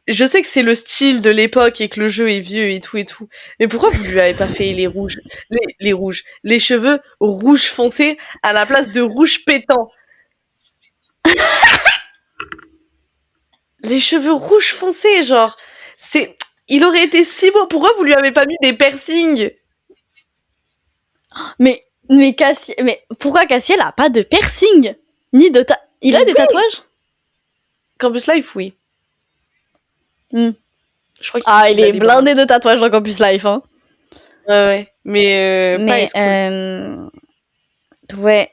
B: je sais que c'est le style de l'époque et que le jeu est vieux et tout. Mais pourquoi vous lui avez pas fait les cheveux rouges foncés à la place de rouge pétant? Les cheveux rouges foncés, genre, il aurait été si beau. Pourquoi vous lui avez pas mis des piercings?
A: Mais pourquoi Castiel a pas de piercing? Ni de Il a des tatouages?
B: Campus Life, oui.
A: Je crois il est blindé de tatouages dans Campus Life, hein.
B: Ouais. Mais
A: ouais.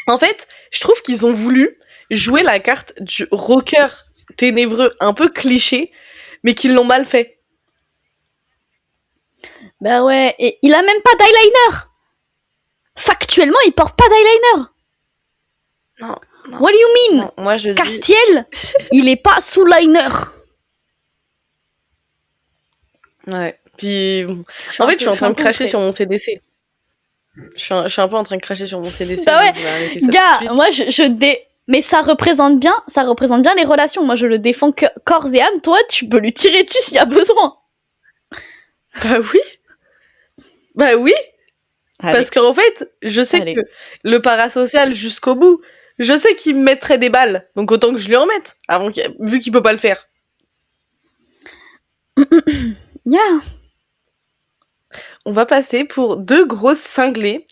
B: En fait, je trouve qu'ils ont voulu jouer la carte du rocker ténébreux, un peu cliché, mais qui l'ont mal fait.
A: Bah ouais, et il a même pas d'eyeliner. Factuellement, il porte pas d'eyeliner.
B: Non, non.
A: What do you mean?
B: Non, moi je dis...
A: Castiel, il est pas sous liner.
B: Ouais. Puis,
A: Je
B: en fait, je suis en
A: un
B: train de
A: peu
B: cracher
A: outrée.
B: sur mon CDC. Je suis un peu en train de cracher sur mon CDC.
A: Bah ouais,
B: donc je vais arrêter ça tout de
A: gars,
B: suite.
A: moi mais ça représente bien les relations. Moi je le défends corps et âme. Toi, tu peux lui tirer dessus s'il y a besoin.
B: Bah oui. Bah oui.
A: Allez.
B: Parce qu'en fait, je sais
A: Allez.
B: que le parasocial jusqu'au bout, je sais qu'il me mettrait des balles. Donc autant que je lui en mette, vu qu'il peut pas le faire.
A: Yeah.
B: On va passer pour 2 grosses cinglées.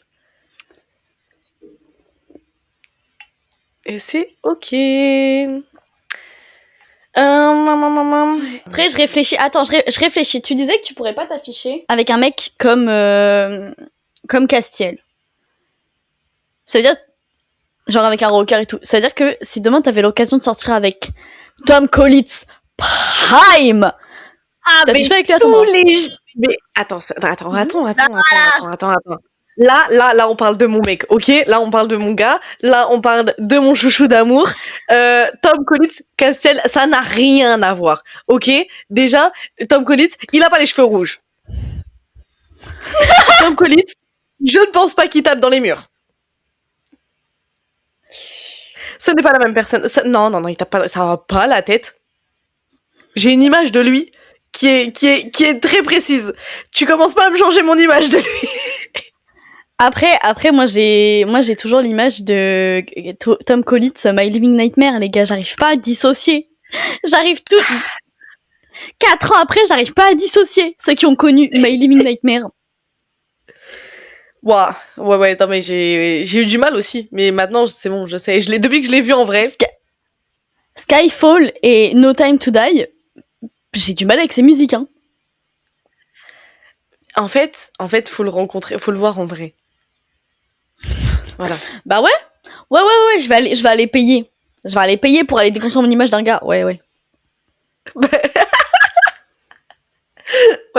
B: Et c'est ok.
A: Après, je réfléchis. Attends, je réfléchis. Tu disais que tu pourrais pas t'afficher avec un mec comme Castiel. Ça veut dire, genre avec un rocker et tout. Ça veut dire que si demain t'avais l'occasion de sortir avec Tom Collins Prime, t'affiches pas avec lui à ce moment.
B: Mais attends. Là, on parle de mon mec, ok? Là, on parle de mon gars. Là, on parle de mon chouchou d'amour. Tom Collins, Castiel, ça n'a rien à voir, ok? Déjà, Tom Collins, il a pas les cheveux rouges. Tom Collins, je ne pense pas qu'il tape dans les murs. Ce n'est pas la même personne. Non, il tape pas, ça va pas la tête. J'ai une image de lui qui est très précise. Tu commences pas à me changer mon image de lui.
A: Après, moi j'ai toujours l'image de Tom Collins, My Living Nightmare, les gars, j'arrive pas à dissocier. 4 ans après, j'arrive pas à dissocier. Ceux qui ont connu My Living Nightmare.
B: Ouais, non mais j'ai eu du mal aussi, mais maintenant c'est bon, je sais. Depuis que je l'ai vu en vrai.
A: Skyfall et No Time to Die, j'ai du mal avec ces musiques, hein.
B: En fait, faut le rencontrer, faut le voir en vrai. Voilà.
A: Bah ouais, je vais aller payer. Je vais aller payer pour aller déconstruire mon image d'un gars. Ouais.
B: Ouais,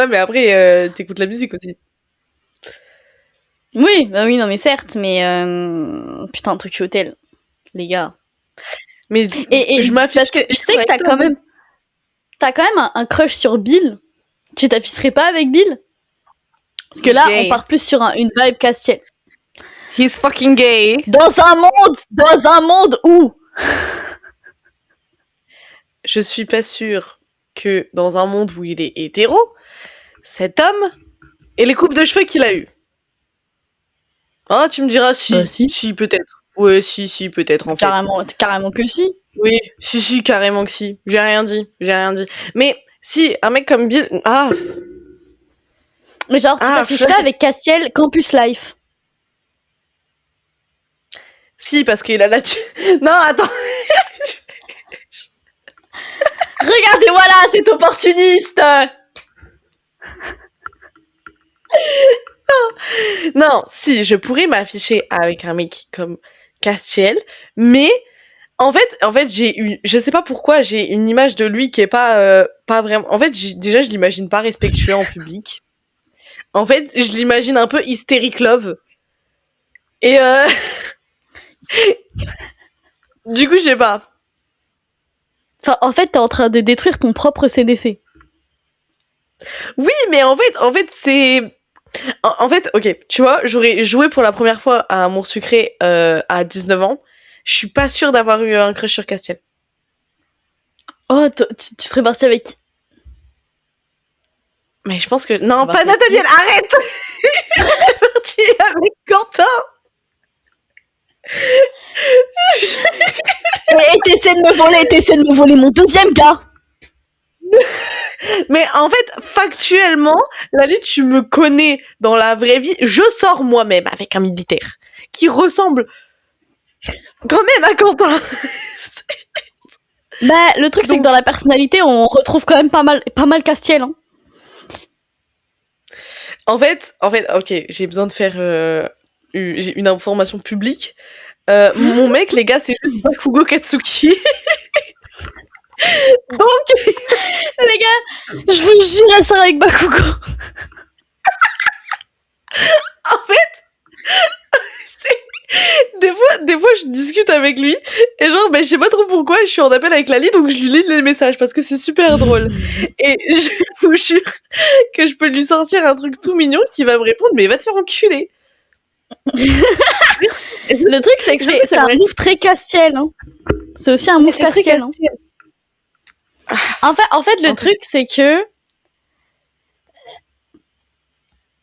B: mais après, t'écoutes la musique aussi.
A: Oui, non mais certes, mais putain, Tokyo Hotel, les gars.
B: Mais
A: et
B: je m'affiche
A: parce que je sais que t'as quand même un crush sur Bill. Tu t'afficherais pas avec Bill? Parce que là,
B: gay.
A: on part plus sur une vibe Castiel.
B: He's fucking gay.
A: Dans un monde où
B: je suis pas sûre que dans un monde où il est hétéro, cet homme et les coupes de cheveux qu'il a eu. Ah, tu me diras si peut-être. Ouais, si peut-être en fait.
A: Carrément que si.
B: Oui, si carrément que si. J'ai rien dit. Mais si un mec comme Bill,
A: Mais genre tu t'afficherais avec Castiel Campus Life.
B: Si, parce qu'il a la... Non, attends.
A: Regardez-moi là, cet opportuniste.
B: Non, si, je pourrais m'afficher avec un mec comme Castiel, mais en fait, je sais pas pourquoi, j'ai une image de lui qui est pas vraiment... En fait, déjà, je l'imagine pas respectueux en public. En fait, je l'imagine un peu hystérique love. Et du coup, je sais pas.
A: Enfin, en fait, t'es en train de détruire ton propre CDC.
B: Oui, mais en fait, c'est... En fait, ok, tu vois, j'aurais joué pour la première fois à Amour Sucré à 19 ans. Je suis pas sûre d'avoir eu un crush sur Castiel.
A: Oh, tu serais partie avec qui?
B: Mais je pense que... Non, pas Nathaniel, arrête. Je serais partie avec Quentin.
A: T'essaies de me voler mon deuxième gars.
B: Mais en fait, factuellement, Lali, tu me connais dans la vraie vie. Je sors moi-même avec un militaire qui ressemble quand même à Quentin.
A: Bah, le truc, c'est que dans la personnalité, on retrouve quand même pas mal Castiel, hein.
B: En fait, ok, j'ai besoin de faire j'ai une information publique. Mon mec, les gars, c'est juste Bakugo Katsuki. Donc,
A: Les gars, je vous jure, elle sort avec Bakugo.
B: en fait, des fois, je discute avec lui et genre, je sais pas trop pourquoi, je suis en appel avec Lali, donc je lui lis les messages parce que c'est super drôle. Et je vous jure que je peux lui sortir un truc tout mignon qui va me répondre, mais va te faire enculer.
A: Le truc, c'est que c'est un move très Castiel. Hein. C'est aussi un move Castiel. Hein. En fait, le truc, c'est que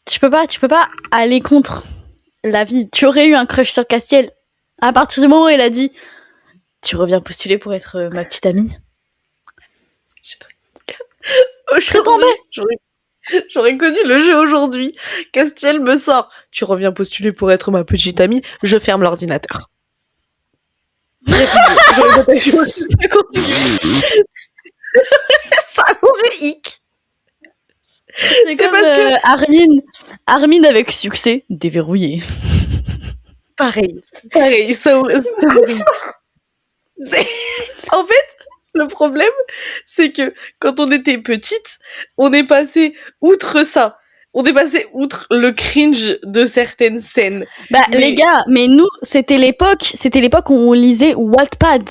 A: tu peux pas aller contre la vie. Tu aurais eu un crush sur Castiel. À partir du moment où elle a dit tu reviens postuler pour être ma petite amie.
B: Je serais tombée. J'aurais connu le jeu aujourd'hui. Castiel me sort. Tu reviens postuler pour être ma petite amie. Je ferme l'ordinateur. J'aurais pas joué. Ça m'aurait hic.
A: C'est comme parce que Armin avec succès déverrouillé.
B: Pareil, ça aurait... En fait, le problème, c'est que quand on était petite, on est passé outre ça. On est passé outre le cringe de certaines scènes.
A: Les gars, mais nous, c'était l'époque où on lisait Wattpad.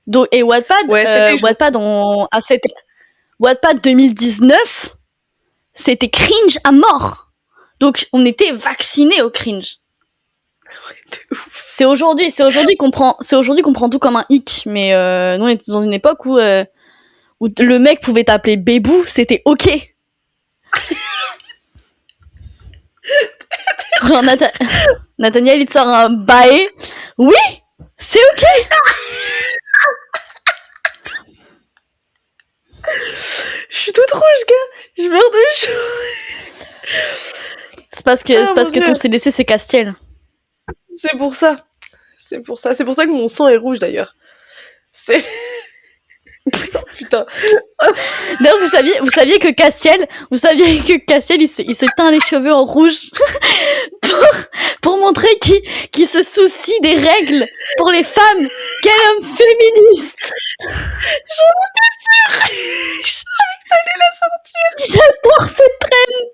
A: Donc, et Wattpad, Wattpad 2019, c'était cringe à mort. Donc, on était vaccinés au cringe.
B: Ouais, de ouf.
A: C'est aujourd'hui qu'on prend tout comme un hic, mais nous on était dans une époque où le mec pouvait t'appeler Bébou, c'était ok. Genre Nathaniel il te sort un baé, oui, c'est ok.
B: Je suis toute rouge, gars. Je meurs de chaud.
A: C'est parce que ton CDC c'est Castiel.
B: C'est pour ça que mon sang est rouge d'ailleurs. C'est... Oh, putain.
A: D'ailleurs, vous saviez que Castiel, il s'est teint les cheveux en rouge pour montrer qu'il se soucie des règles pour les femmes. Quel homme féministe.
B: J'en étais sûre. Je savais que t'allais la sortir.
A: J'adore cette traîne.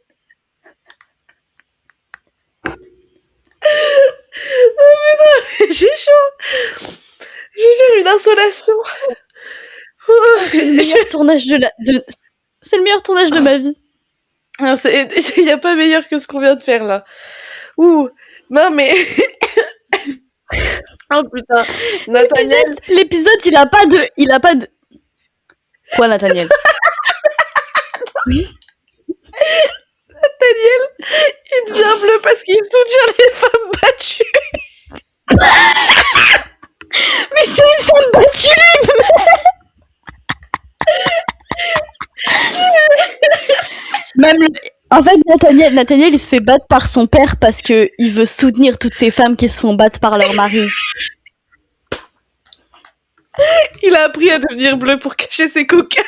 B: Oh putain, j'ai chaud. Je vais faire une insolation.
A: C'est le meilleur tournage c'est le meilleur tournage de ma vie.
B: Il y a pas meilleur que ce qu'on vient de faire là. Ouh, non mais oh putain, Nathaniel.
A: L'épisode, il a pas de. Quoi, Nathaniel?
B: Nathaniel, il devient bleu parce qu'il soutient les femmes battues.
A: Mais c'est une femme battue lui-même. En fait, Nathaniel, il se fait battre par son père parce que il veut soutenir toutes ces femmes qui se font battre par leur mari.
B: Il a appris à devenir bleu pour cacher ses coquins.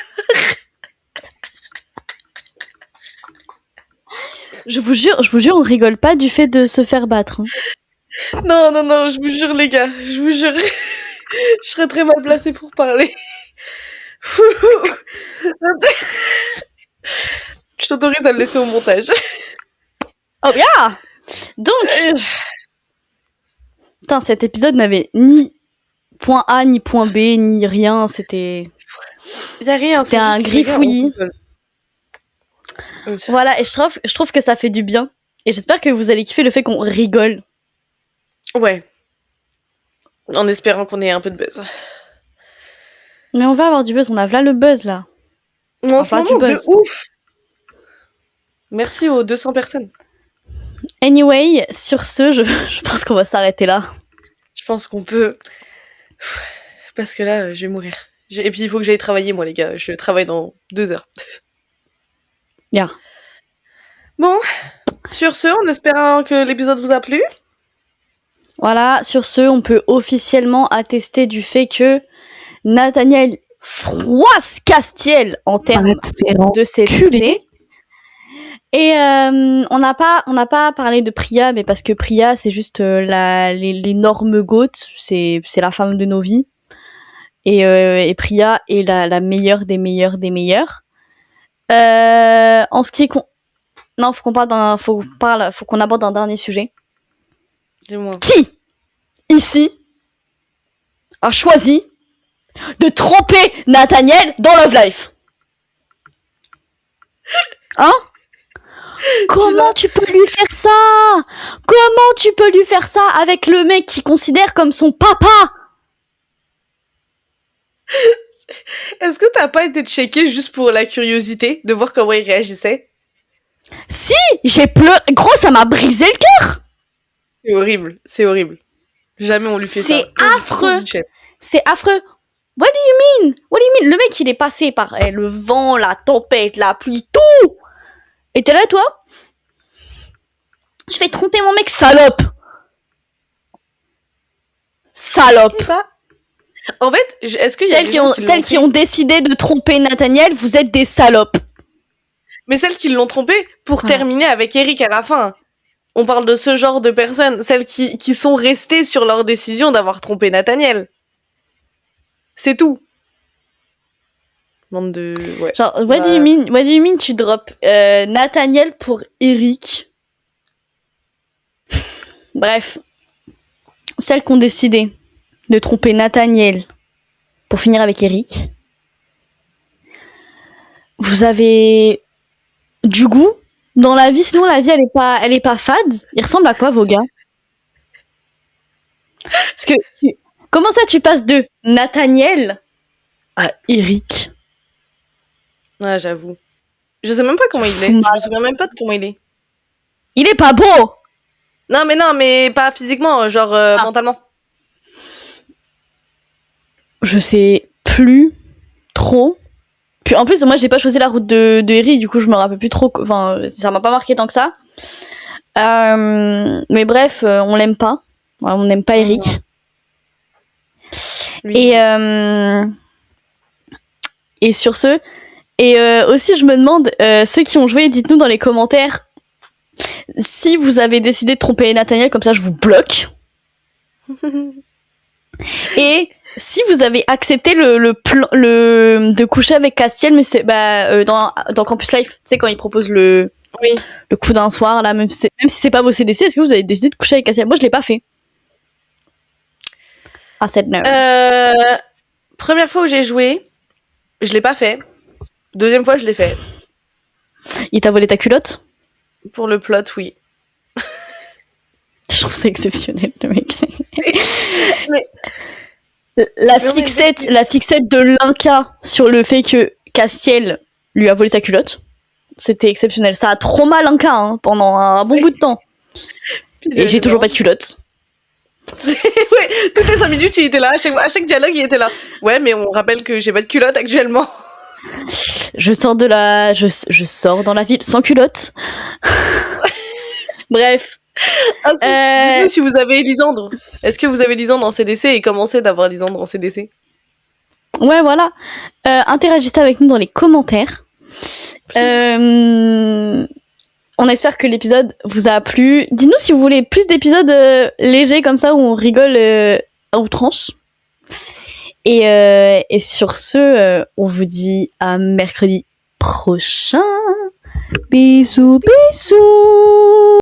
A: Je vous jure, on rigole pas du fait de se faire battre. Hein.
B: Non, je vous jure les gars, je vous jure, je serais très mal placée pour parler. Je t'autorise à le laisser au montage.
A: Oh yeah. Donc, putain, cet épisode n'avait ni point A, ni point B, ni rien. C'était.
B: Y a rien.
A: C'était un griffouillis. Voilà, et je trouve que ça fait du bien. Et j'espère que vous allez kiffer le fait qu'on rigole.
B: Ouais. En espérant qu'on ait un peu de buzz.
A: Mais on va avoir du buzz, on a là le buzz là.
B: En ce moment, de ouf. Merci aux 200 personnes.
A: Anyway, sur ce, je pense qu'on va s'arrêter là.
B: Je pense qu'on peut... Parce que là, je vais mourir. Et puis il faut que j'aille travailler, moi les gars. Je travaille dans 2 heures.
A: Yeah.
B: Bon, sur ce, en espérant que l'épisode vous a plu.
A: Voilà, sur ce, on peut officiellement attester du fait que Nathaniel froisse Castiel en termes de CDC. Et on n'a pas parlé de Priya, mais parce que Priya, c'est juste l'énorme goat, c'est la femme de nos vies. et Priya est la meilleure des meilleures des meilleures. En ce qui non, faut qu'on aborde un dernier sujet.
B: Dis-moi.
A: Qui ici a choisi de tromper Nathaniel dans Love Life? Hein? Comment tu peux lui faire ça? Comment tu peux lui faire ça avec le mec qu'il considère comme son papa?
B: Est-ce que t'as pas été checké juste pour la curiosité de voir comment il réagissait?
A: Si, j'ai pleuré. Gros, ça m'a brisé le cœur.
B: C'est horrible, c'est horrible. Jamais on lui fait ça.
A: C'est affreux. C'est affreux. What do you mean? What do you mean? Le mec, il est passé par le vent, la tempête, la pluie, tout. Et t'es là, toi? Je vais tromper mon mec, salope. Salope.
B: En fait, est-ce qu'il y a
A: celles qui ont décidé de tromper Nathaniel, vous êtes des salopes.
B: Mais celles qui l'ont trompé pour terminer avec Eric à la fin. On parle de ce genre de personnes, celles qui sont restées sur leur décision d'avoir trompé Nathaniel. C'est tout. Bande de... Ouais.
A: Genre, what do you mean tu drops Nathaniel pour Eric? Bref. Celles qui ont décidé de tromper Nathaniel pour finir avec Eric. Vous avez du goût dans la vie, sinon la vie elle est pas fade. Il ressemble à quoi vos gars? Parce que comment ça tu passes de Nathaniel à Eric?
B: Ah, j'avoue. Je sais même pas comment il est. Je me souviens même pas de comment il est.
A: Il est pas beau.
B: Non, mais pas physiquement, genre mentalement. Je
A: sais plus trop. Puis en plus, moi, j'ai pas choisi la route de Eric, du coup, je me rappelle plus trop. Enfin, ça m'a pas marqué tant que ça. Mais bref, on l'aime pas. On n'aime pas Eric. Oui. Et sur ce, aussi, je me demande, ceux qui ont joué, dites-nous dans les commentaires si vous avez décidé de tromper Nathaniel, comme ça, je vous bloque. Et si vous avez accepté le plan de coucher avec Castiel, mais c'est dans Campus Life, tu sais quand il propose le coup d'un soir là, même si c'est pas vos CDC, est-ce que vous avez décidé de coucher avec Castiel? Moi je l'ai pas fait. I said no.
B: Première fois où j'ai joué, je l'ai pas fait. Deuxième fois je l'ai fait.
A: Il t'a volé ta culotte?
B: Pour le plot, oui.
A: Je trouve ça exceptionnel, le mec. La fixette de Linka sur le fait que Castiel lui a volé sa culotte, c'était exceptionnel. Ça a trop mal Linka pendant un bon bout de temps. Et j'ai toujours pas de culotte.
B: Ouais, toutes les 5 minutes il était là, à chaque dialogue il était là. Ouais, mais on rappelle que j'ai pas de culotte actuellement.
A: Je sors dans la ville sans culotte. Bref.
B: Dites-nous si vous avez Lisandre. Est-ce que vous avez Lisandre en CDC et commencez d'avoir Lisandre en CDC?
A: Ouais, voilà. Interagissez avec nous dans les commentaires. On espère que l'épisode vous a plu. Dites-nous si vous voulez plus d'épisodes légers comme ça où on rigole à outrance. Et sur ce, on vous dit à mercredi prochain. Bisous, bisous.